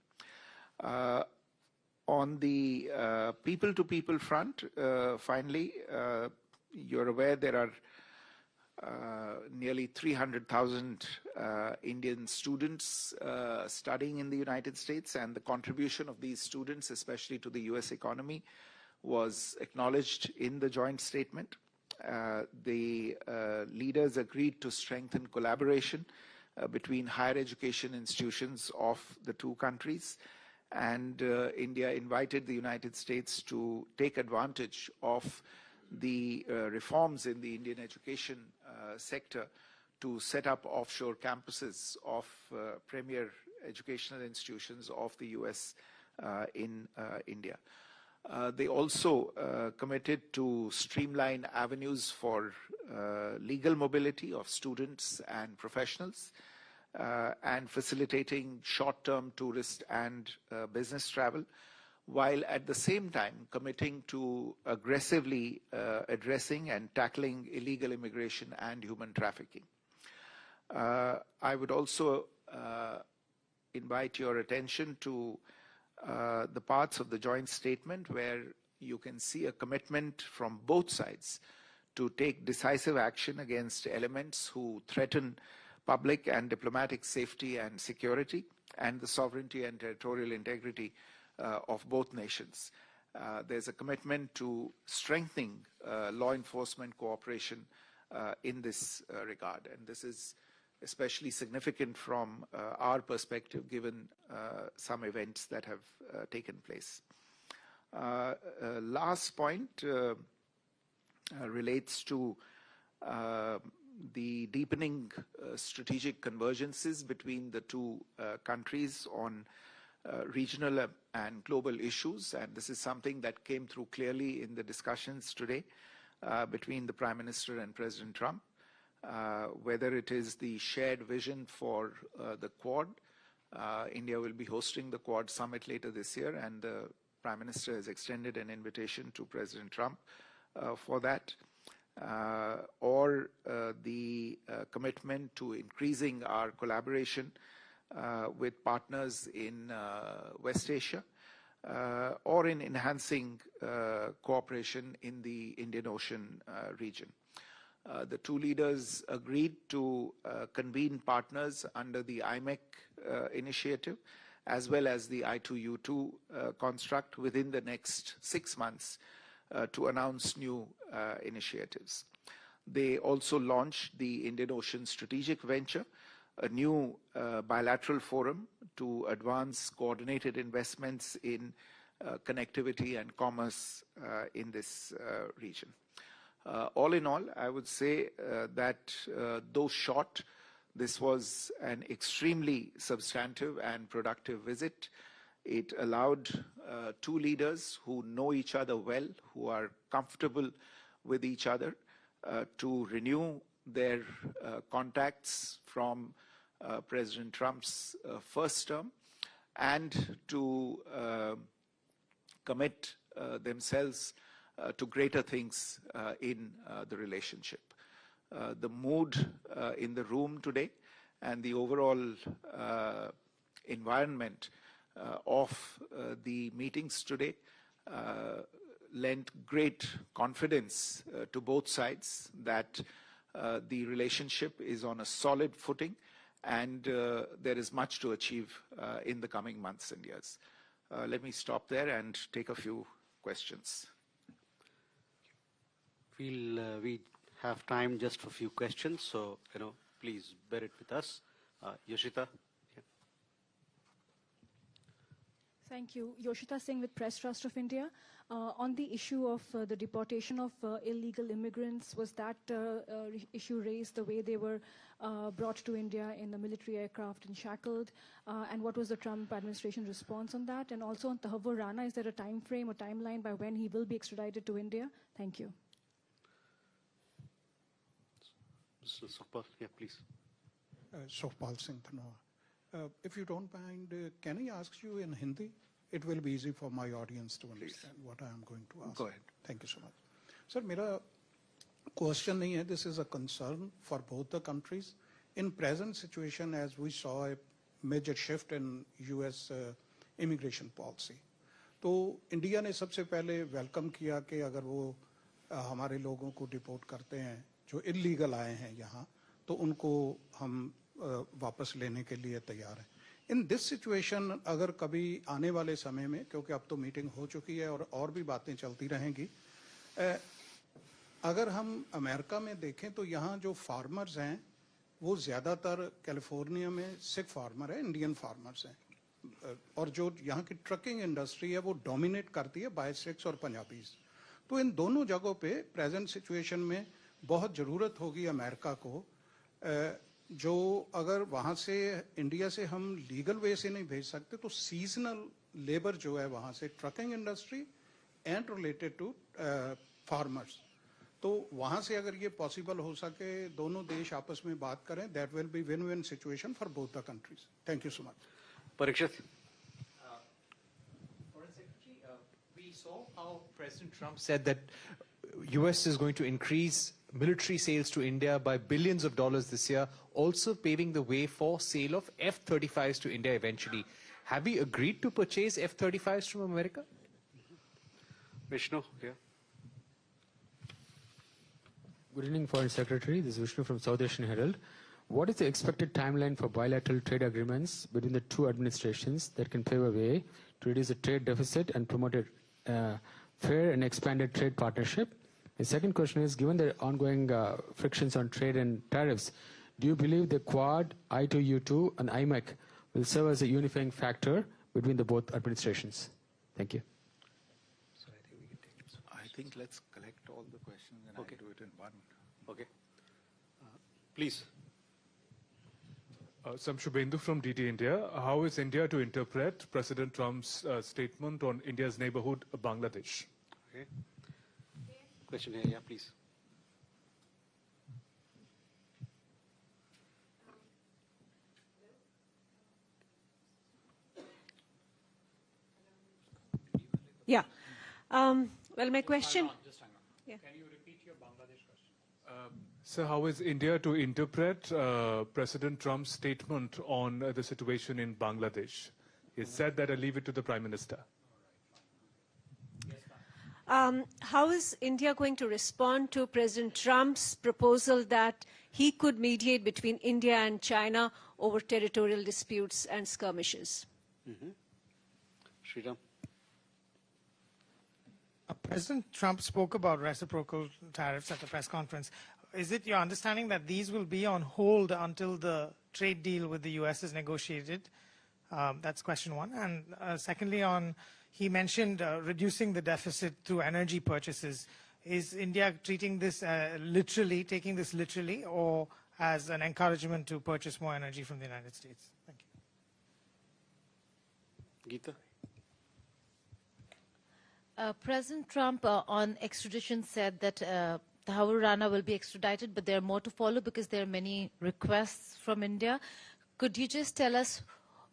On the people-to-people front, finally, you're aware there are nearly 300,000 Indian students studying in the United States, and the contribution of these students, especially to the US economy, was acknowledged in the joint statement. The leaders agreed to strengthen collaboration between higher education institutions of the two countries, and India invited the United States to take advantage of the reforms in the Indian education sector to set up offshore campuses of premier educational institutions of the US in India. They also committed to streamline avenues for legal mobility of students and professionals, and facilitating short-term tourist and business travel, while at the same time committing to aggressively addressing and tackling illegal immigration and human trafficking. I would also invite your attention to the parts of the joint statement where you can see a commitment from both sides to take decisive action against elements who threaten public and diplomatic safety and security, and the sovereignty and territorial integrity of both nations. There's a commitment to strengthening law enforcement cooperation in this regard, and this is especially significant from our perspective, given some events that have taken place. Last point relates to the deepening strategic convergences between the two countries on regional and global issues, and this is something that came through clearly in the discussions today between the Prime Minister and President Trump. Whether it is the shared vision for the Quad, India will be hosting the Quad summit later this year, and the Prime Minister has extended an invitation to President Trump for that, or the commitment to increasing our collaboration with partners in West Asia, or in enhancing cooperation in the Indian Ocean region. The two leaders agreed to convene partners under the IMEC initiative, as well as the I2U2 construct within the next 6 months to announce new initiatives. They also launched the Indian Ocean Strategic Venture, a new bilateral forum to advance coordinated investments in connectivity and commerce in this region. All in all, I would say that though short, this was an extremely substantive and productive visit. It allowed two leaders who know each other well, who are comfortable with each other, to renew their contacts from President Trump's first term, and to commit themselves to greater things in the relationship. The mood in the room today and the overall environment of the meetings today lent great confidence to both sides that the relationship is on a solid footing, and there is much to achieve in the coming months and years. Let me stop there and take a few questions. We have time just for a few questions, so please bear it with us. Yoshita. Yeah. Thank you. Yoshita Singh with Press Trust of India. On the issue of the deportation of illegal immigrants, was that issue raised the way they were brought to India in the military aircraft and shackled? And what was the Trump administration response on that? And also on Tahawwur Rana, is there a time frame or timeline by when he will be extradited to India? Thank you. Mr. Sukhpal, yeah, please. Sukhpal Singh Dhanoa. If you don't mind, can I ask you in Hindi? It will be easy for my audience to understand what I am going to ask. Go ahead. Thank you so much. Sir, my question nahi hai, this is a concern for both the countries. In present situation, as we saw a major shift in US immigration policy, तो India ने सबसे पहले welcome किया कि अगर वो हमारे लोगों को डिपोर्ट करते हैं जो इलीगल आए हैं यहाँ, तो उनको हम वापस लेने के लिए तैयार हैं. इन दिस सिचुएशन अगर कभी आने वाले समय में, क्योंकि अब तो मीटिंग हो चुकी है और भी बातें चलती रहेंगी, अगर हम अमेरिका में देखें तो यहाँ जो फार्मर्स हैं वो ज़्यादातर कैलिफोर्निया में सिख फार्मर है, इंडियन फार्मर्स हैं, और जो यहाँ की ट्रकिंग इंडस्ट्री है वो डोमिनेट करती है बाय सिख्स और पंजाबीज. तो इन दोनों जगहों पे प्रेजेंट सिचुएशन में बहुत ज़रूरत होगी अमेरिका को, जो अगर वहाँ से इंडिया से हम लीगल वे से नहीं भेज सकते तो सीजनल लेबर जो है वहाँ से trucking industry and related to farmers, तो वहाँ से अगर ये पॉसिबल हो सके दोनों देश आपस में बात करें, that will be win win situation for both the countries. Thank you so much. Parikshit. Foreign Secretary, we saw how President Trump said that US is going to increase military sales to India by billions of dollars this year, also paving the way for sale of F-35s to India eventually. Have we agreed to purchase F-35s from America? Vishnu, yeah. Good evening, Foreign Secretary. This is Vishnu from South Asian Herald. What is the expected timeline for bilateral trade agreements between the two administrations that can pave a way to reduce the trade deficit and promote a fair and expanded trade partnership? The second question is, given the ongoing frictions on trade and tariffs, do you believe the Quad, I2U2 and IMEC will serve as a unifying factor between the both administrations? Thank you. think let's collect all the questions and Okay. I'll do it in one. Okay. Please. Sam Shubhendu from DT India. How is India to interpret President Trump's statement on India's neighborhood, Bangladesh? Okay. Question here, yeah, please. Yeah. Well, my question. Yeah. Can you repeat your Bangladesh question? So how is India to interpret President Trump's statement on the situation in Bangladesh? He said that I leave it to the Prime Minister. How is India going to respond to President Trump's proposal that he could mediate between India and China over territorial disputes and skirmishes? Sriram. President Trump spoke about reciprocal tariffs at the press conference. Is it your understanding that these will be on hold until the trade deal with the U.S. is negotiated? That's question one. And secondly, he mentioned reducing the deficit through energy purchases. Is India treating this literally, taking this literally, or as an encouragement to purchase more energy from the United States? Thank you. Geeta. President Trump on extradition said that Tahawwur Rana will be extradited, but there are more to follow because there are many requests from India. Could you just tell us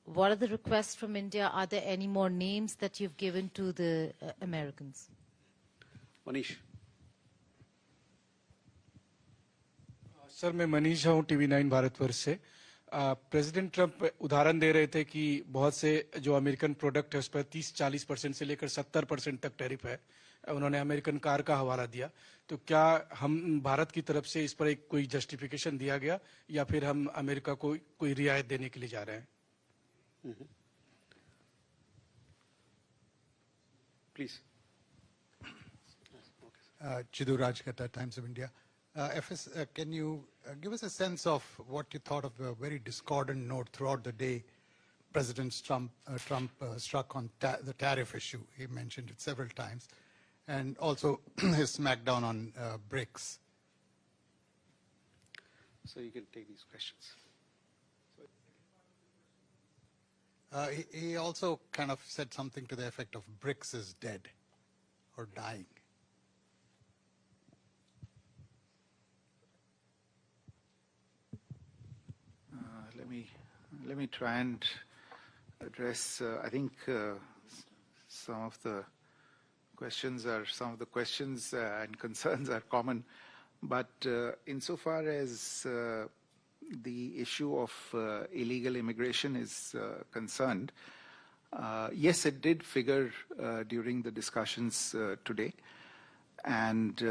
what are the requests from India? Are there any more names that you've given to the Americans? Manish. Sir मैं मनीष हूँ TV9 Bharatvarsh से president Trump उदाहरण दे रहे थे कि बहुत से जो अमेरिकन प्रोडक्ट है उस पर 30-40% से लेकर 70% तक टैरिफ है उन्होंने अमेरिकन कार का हवाला दिया तो क्या हम भारत की तरफ से इस पर एक कोई जस्टिफिकेशन दिया गया या फिर हम अमेरिका को कोई रियायत देने के लिए जा रहे हैं Please. Chidu Rajkata, Times of India. FS, can you give us a sense of what you thought of the very discordant note throughout the day President Trump struck on the tariff issue? He mentioned it several times. And also his smackdown on BRICS. So you can take these questions. He also kind of said something to the effect of BRICS is dead or dying. Let me try and address. I think some of the questions and concerns are common, but insofar as the issue of illegal immigration is concerned, yes, it did figure during the discussions today, and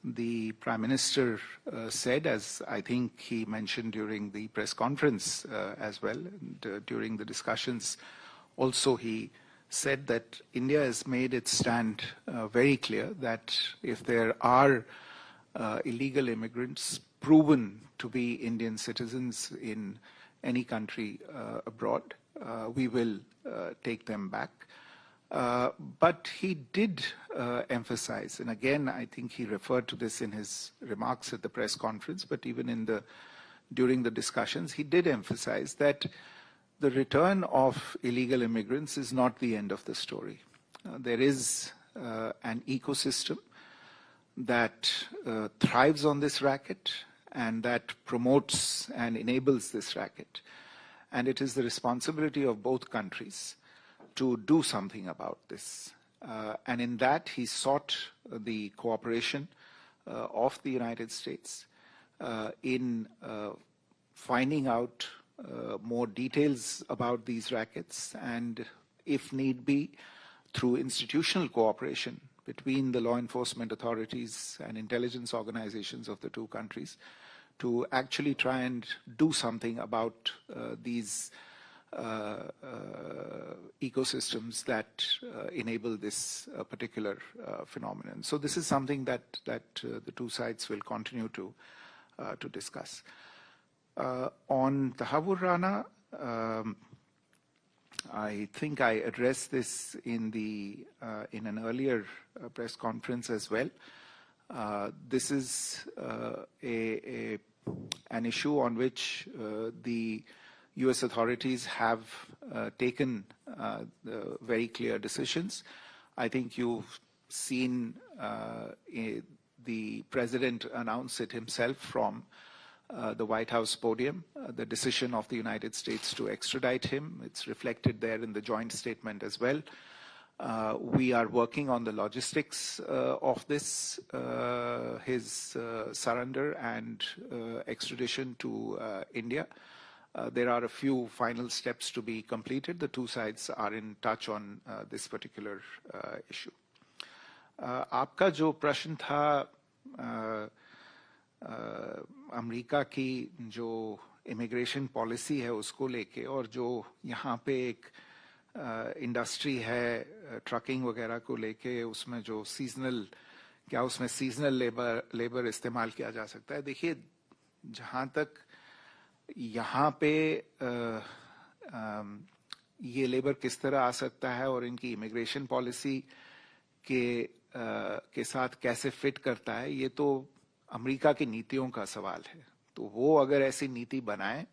the Prime Minister said, as I think he mentioned during the press conference as well, and during the discussions also he said that India has made its stand very clear that if there are illegal immigrants proven to be Indian citizens in any country abroad, we will take them back. But he did emphasize, and again, I think he referred to this in his remarks at the press conference, but even during the discussions, he did emphasize that the return of illegal immigrants is not the end of the story. There is an ecosystem that thrives on this racket and that promotes and enables this racket. And it is the responsibility of both countries to do something about this. And in that, he sought the cooperation of the United States in finding out more details about these rackets and, if need be, through institutional cooperation between the law enforcement authorities and intelligence organizations of the two countries to actually try and do something about these ecosystems that enable this particular phenomenon. So this is something that the two sides will continue to discuss. On Tahawwur Rana, I think I addressed this in in an earlier press conference as well. This is an issue on which the U.S. authorities have taken very clear decisions. I think you've seen the president announce it himself from the White House podium, the decision of the United States to extradite him. It's reflected there in the joint statement as well. We are working on the logistics of this, his surrender and extradition to India. There are a few final steps to be completed. The two sides are in touch on this particular issue. आपका जो प्रश्न था America की जो immigration policy है उसको लेके और जो यहाँ पे एक इंडस्ट्री है ट्रकिंग वगैरह को लेके उसमें जो सीजनल क्या उसमें सीजनल लेबर इस्तेमाल किया जा सकता है. देखिए जहाँ तक यहाँ पे ये लेबर किस तरह आ सकता है और इनकी इमिग्रेशन पॉलिसी के साथ कैसे फिट करता है, ये तो अमेरिका की नीतियों का सवाल है. तो वो अगर ऐसी नीति बनाए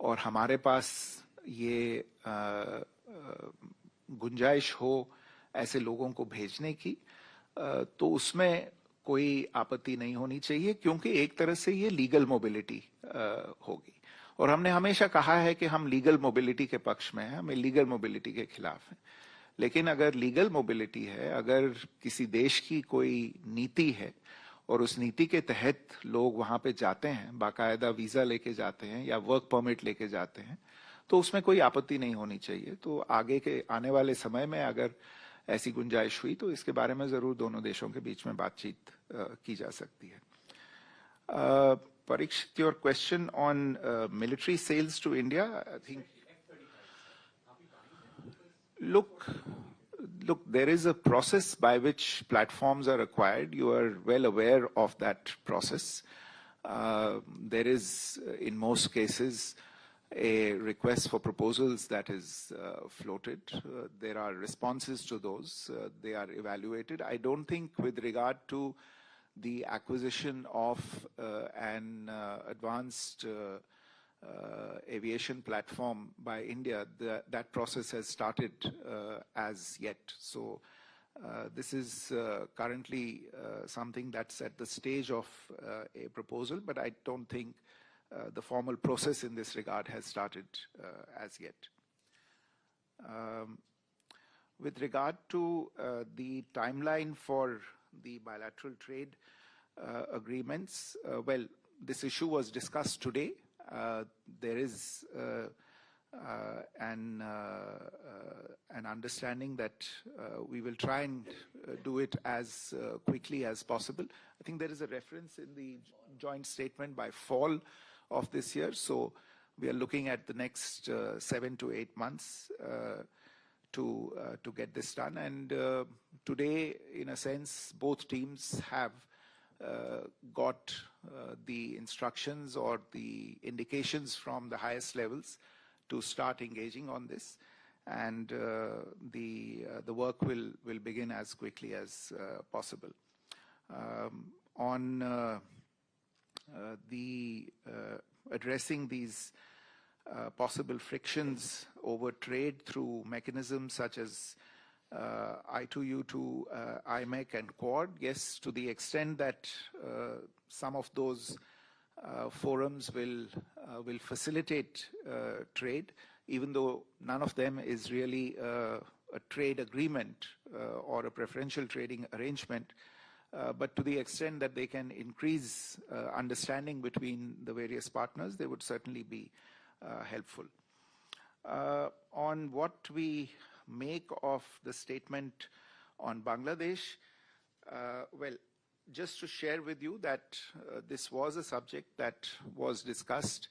और हमारे पास ये गुंजाइश हो ऐसे लोगों को भेजने की, तो उसमें कोई आपत्ति नहीं होनी चाहिए, क्योंकि एक तरह से ये लीगल मोबिलिटी होगी. और हमने हमेशा कहा है कि हम लीगल मोबिलिटी के पक्ष में हैं, हमें लीगल मोबिलिटी के खिलाफ हैं. लेकिन अगर लीगल मोबिलिटी है, अगर किसी देश की कोई नीति है और उस नीति के तहत लोग वहां पे जाते हैं, बाकायदा वीजा लेके जाते हैं या वर्क परमिट लेके जाते हैं, तो उसमें कोई आपत्ति नहीं होनी चाहिए. तो आगे के आने वाले समय में अगर ऐसी गुंजाइश हुई तो इसके बारे में जरूर दोनों देशों के बीच में बातचीत की जा सकती है. Parikshit, your question on military sales to India, I think. Look, there is a process by which platforms are acquired. You are well aware of that process. There is, in most cases, a request for proposals that is floated. There are responses to those. They are evaluated. I don't think with regard to the acquisition of an advanced aviation platform by India, that process has started as yet. So this is currently something that's at the stage of a proposal, but I don't think the formal process in this regard has started as yet. With regard to the timeline for the bilateral trade agreements, well, this issue was discussed today. There is an understanding that we will try and do it as quickly as possible. I think there is a reference in the joint statement by fall of this year, so we are looking at the next 7 to 8 months to get this done. And today, in a sense, both teams have got the instructions or the indications from the highest levels to start engaging on this, and the work will begin as quickly as possible. On addressing these possible frictions over trade through mechanisms such as I2U2, IMEC and Quad, yes, to the extent that some of those forums will facilitate trade, even though none of them is really a trade agreement or a preferential trading arrangement, but to the extent that they can increase understanding between the various partners, they would certainly be helpful. On what we make of the statement on Bangladesh, well, just to share with you that this was a subject that was discussed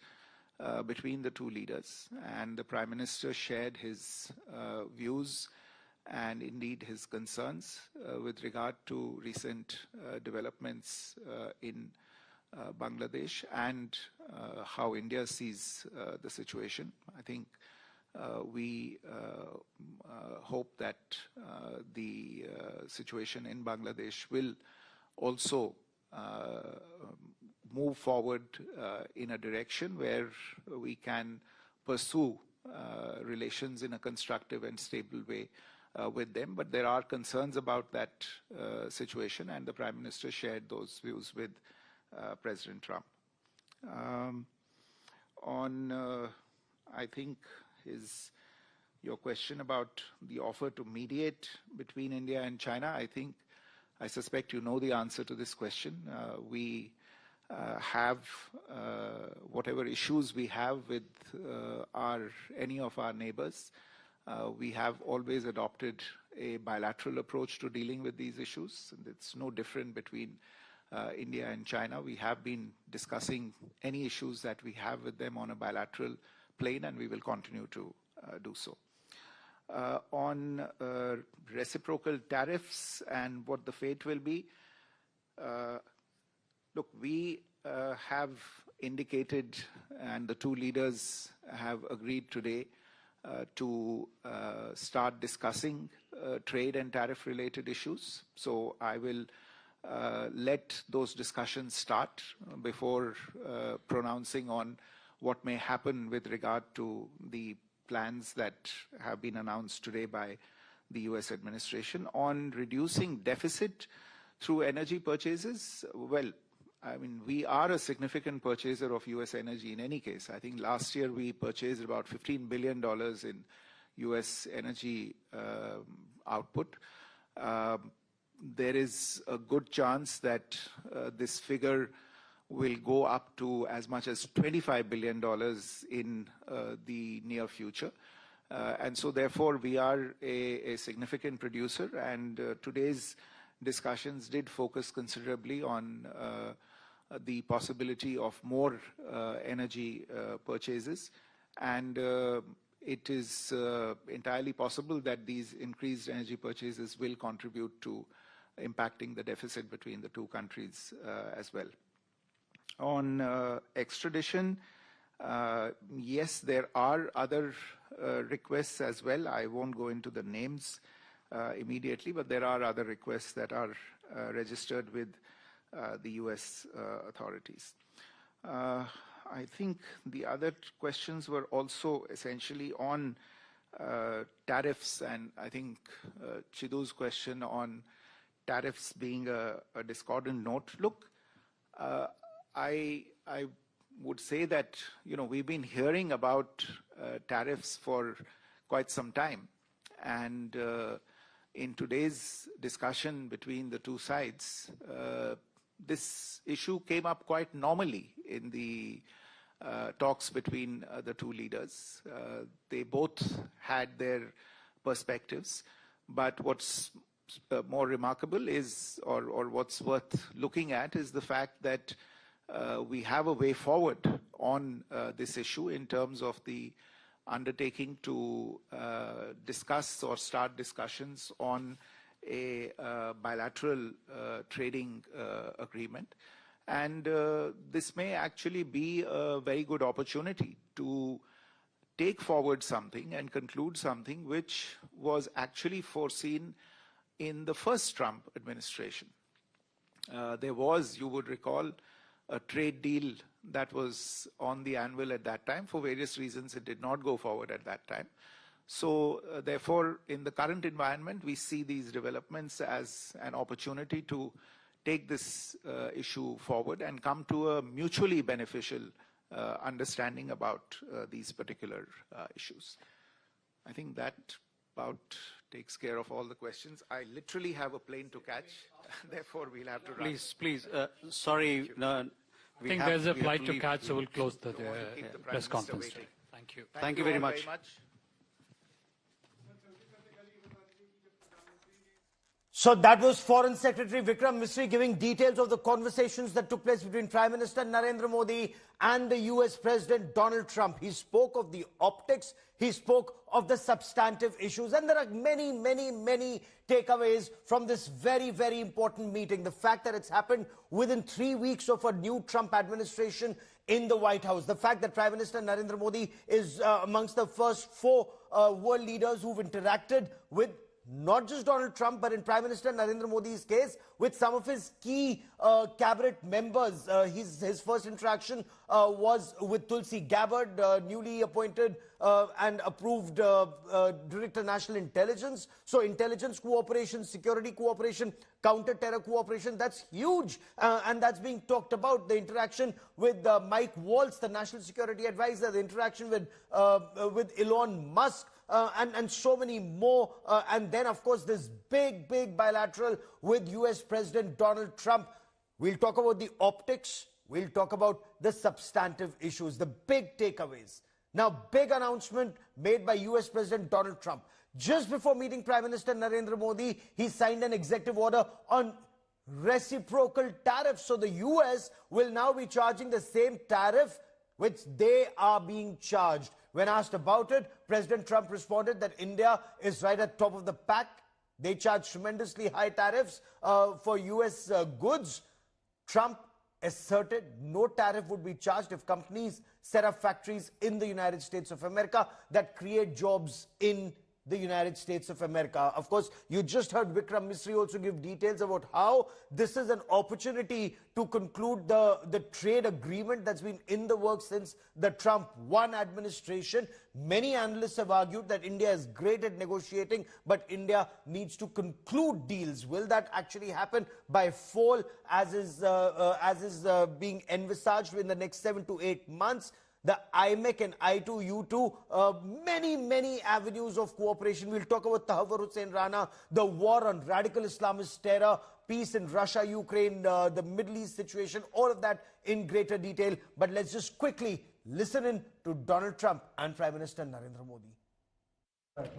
between the two leaders, and the Prime Minister shared his views and indeed his concerns with regard to recent developments in Bangladesh and how India sees the situation. I think we hope that the situation in Bangladesh will also move forward in a direction where we can pursue relations in a constructive and stable way with them. But there are concerns about that situation, and the Prime Minister shared those views with President Trump. I think your question about the offer to mediate between India and China, I suspect you know the answer to this question. We have whatever issues we have with any of our neighbors. We have always adopted a bilateral approach to dealing with these issues. And it's no different between India and China. We have been discussing any issues that we have with them on a bilateral plane, and we will continue to do so. On reciprocal tariffs and what the fate will be, look, we have indicated, and the two leaders have agreed today to start discussing trade and tariff-related issues. So I will let those discussions start before pronouncing on what may happen with regard to the plans that have been announced today by the US administration. On reducing deficit through energy purchases, well, I mean, we are a significant purchaser of US energy in any case. I think last year we purchased about $15 billion in US energy output. There is a good chance that this figure will go up to as much as $25 billion in the near future. And so therefore we are a significant producer, and today's discussions did focus considerably on the possibility of more energy purchases. And it is entirely possible that these increased energy purchases will contribute to impacting the deficit between the two countries as well. On extradition, yes, there are other requests as well. I won't go into the names immediately, but there are other requests that are registered with the US authorities. I think the other questions were also essentially on tariffs, and I think Chidu's question on tariffs being a discordant note. Look, I would say that, you know, we've been hearing about tariffs for quite some time, and in today's discussion between the two sides, this issue came up quite normally in the talks between the two leaders. They both had their perspectives, but what's more remarkable is, or what's worth looking at, is the fact that we have a way forward on this issue in terms of the undertaking to discuss or start discussions on a bilateral trading agreement. And this may actually be a very good opportunity to take forward something and conclude something which was actually foreseen in the first Trump administration. There was, you would recall, a trade deal that was on the anvil at that time. For various reasons, it did not go forward at that time. So therefore, in the current environment, we see these developments as an opportunity to take this issue forward and come to a mutually beneficial understanding about these particular issues. I think that about takes care of all the questions. I literally have a plane to catch, therefore we'll have to run. Please, sorry. No, I think there's a flight to catch, so we'll close the press conference. Thank you. Thank you very much. So that was Foreign Secretary Vikram Misri giving details of the conversations that took place between Prime Minister Narendra Modi and the US President Donald Trump. He spoke of the optics, he spoke of the substantive issues, and there are many, many, many takeaways from this very, very important meeting. The fact that it's happened within 3 weeks of a new Trump administration in the White House. The fact that Prime Minister Narendra Modi is amongst the first 4 world leaders who've interacted with not just Donald Trump, but in Prime Minister Narendra Modi's case, with some of his key cabinet members. His first interaction was with Tulsi Gabbard, newly appointed and approved Director National Intelligence. So intelligence cooperation, security cooperation, counter-terror cooperation, that's huge. And that's being talked about. The interaction with Mike Waltz, the National Security Advisor, the interaction with Elon Musk, and so many more. And then, of course, this big, big bilateral with US President Donald Trump. We'll talk about the optics. We'll talk about the substantive issues, the big takeaways. Now, big announcement made by US President Donald Trump. Just before meeting Prime Minister Narendra Modi, he signed an executive order on reciprocal tariffs. So the US will now be charging the same tariff which they are being charged. When asked about it, President Trump responded that India is right at top of the pack. They charge tremendously high tariffs for US goods. Trump asserted no tariff would be charged if companies set up factories in the United States of America that create jobs in the United States of America. Of course, you just heard Vikram Misri also give details about how this is an opportunity to conclude the trade agreement that's been in the works since the Trump 1 administration. Many analysts have argued that India is great at negotiating, but India needs to conclude deals. Will that actually happen by fall, as is being envisaged in the next 7 to 8 months? The IMEC and I2U2, many, many avenues of cooperation. We'll talk about Tahawwur Rana, the war on radical Islamist terror, peace in Russia, Ukraine, the Middle East situation, all of that in greater detail. But let's just quickly listen in to Donald Trump and Prime Minister Narendra Modi.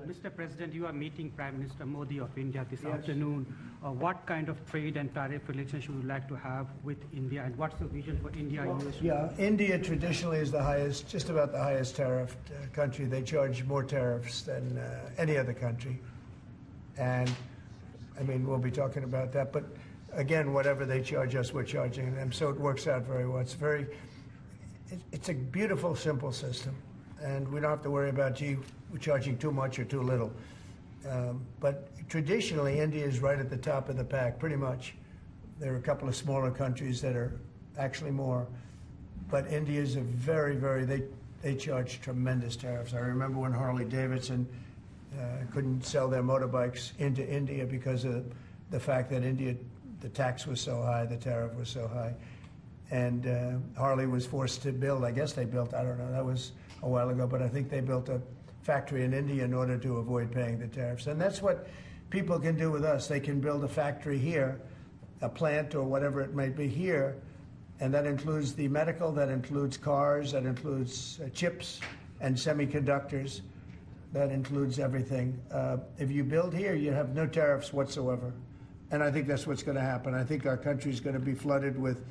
Mr. President, you are meeting Prime Minister Modi of India this afternoon. What kind of trade and tariff relations would you like to have with India, and what's the vision for India? Yeah, India traditionally is the highest, just about the highest tariffed country. They charge more tariffs than any other country. And, I mean, we'll be talking about that. But, again, whatever they charge us, we're charging them. So it works out very well. It's a beautiful, simple system. And we don't have to worry about, gee, we're charging too much or too little. But traditionally, India is right at the top of the pack, pretty much. There are a couple of smaller countries that are actually more. But India is a very, they charge tremendous tariffs. I remember when Harley Davidson couldn't sell their motorbikes into India because of the fact that India, the tax was so high, the tariff was so high. And Harley was forced to build, I guess they built, I don't know, that was a while ago, but I think they built a factory in India in order to avoid paying the tariffs. And that's what people can do with us. They can build a factory here, a plant or whatever it might be here, and that includes the medical, that includes cars, that includes chips and semiconductors, that includes everything. If you build here, you have no tariffs whatsoever. And I think that's what's going to happen. I think our country is going to be flooded with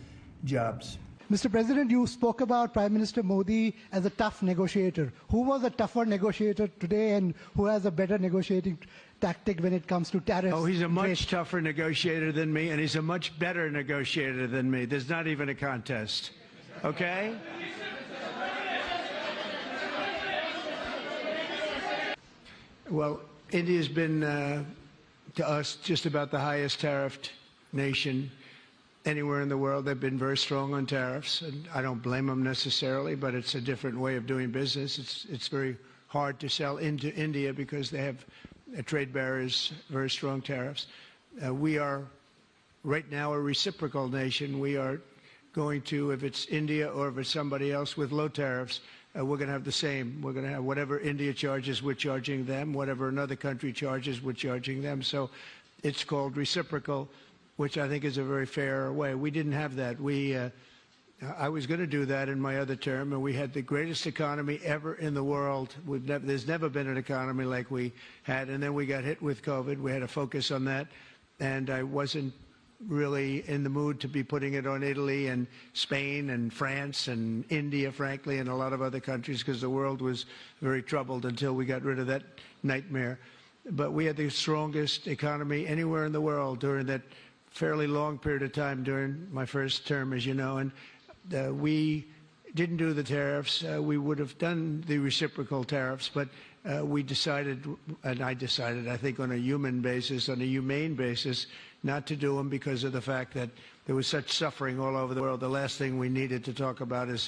jobs. Mr. President, you spoke about Prime Minister Modi as a tough negotiator. Who was a tougher negotiator today, and who has a better negotiating tactic when it comes to tariffs? Oh, he's a much tougher negotiator than me, and he's a much better negotiator than me. There's not even a contest. Okay? Well, India's been, to us, just about the highest tariffed nation anywhere in the world. They've been very strong on tariffs, and I don't blame them necessarily, but it's a different way of doing business. It's very hard to sell into India because they have trade barriers, very strong tariffs. We are right now a reciprocal nation. We are going to, if it's India or if it's somebody else with low tariffs, we're going to have the same. We're going to have whatever India charges, we're charging them. Whatever another country charges, we're charging them. So it's called reciprocal, which I think is a very fair way. We didn't have that. I was going to do that in my other term, and we had the greatest economy ever in the world. There's never been an economy like we had, and then we got hit with COVID. We had to focus on that. and I wasn't really in the mood to be putting it on Italy and Spain and France and India, frankly, and a lot of other countries, because the world was very troubled until we got rid of that nightmare. But we had the strongest economy anywhere in the world during that fairly long period of time during my first term, as you know, and we didn't do the tariffs. We would have done the reciprocal tariffs, but we decided, and I decided, I think on a human basis, on a humane basis, not to do them because of the fact that there was such suffering all over the world. The last thing we needed to talk about is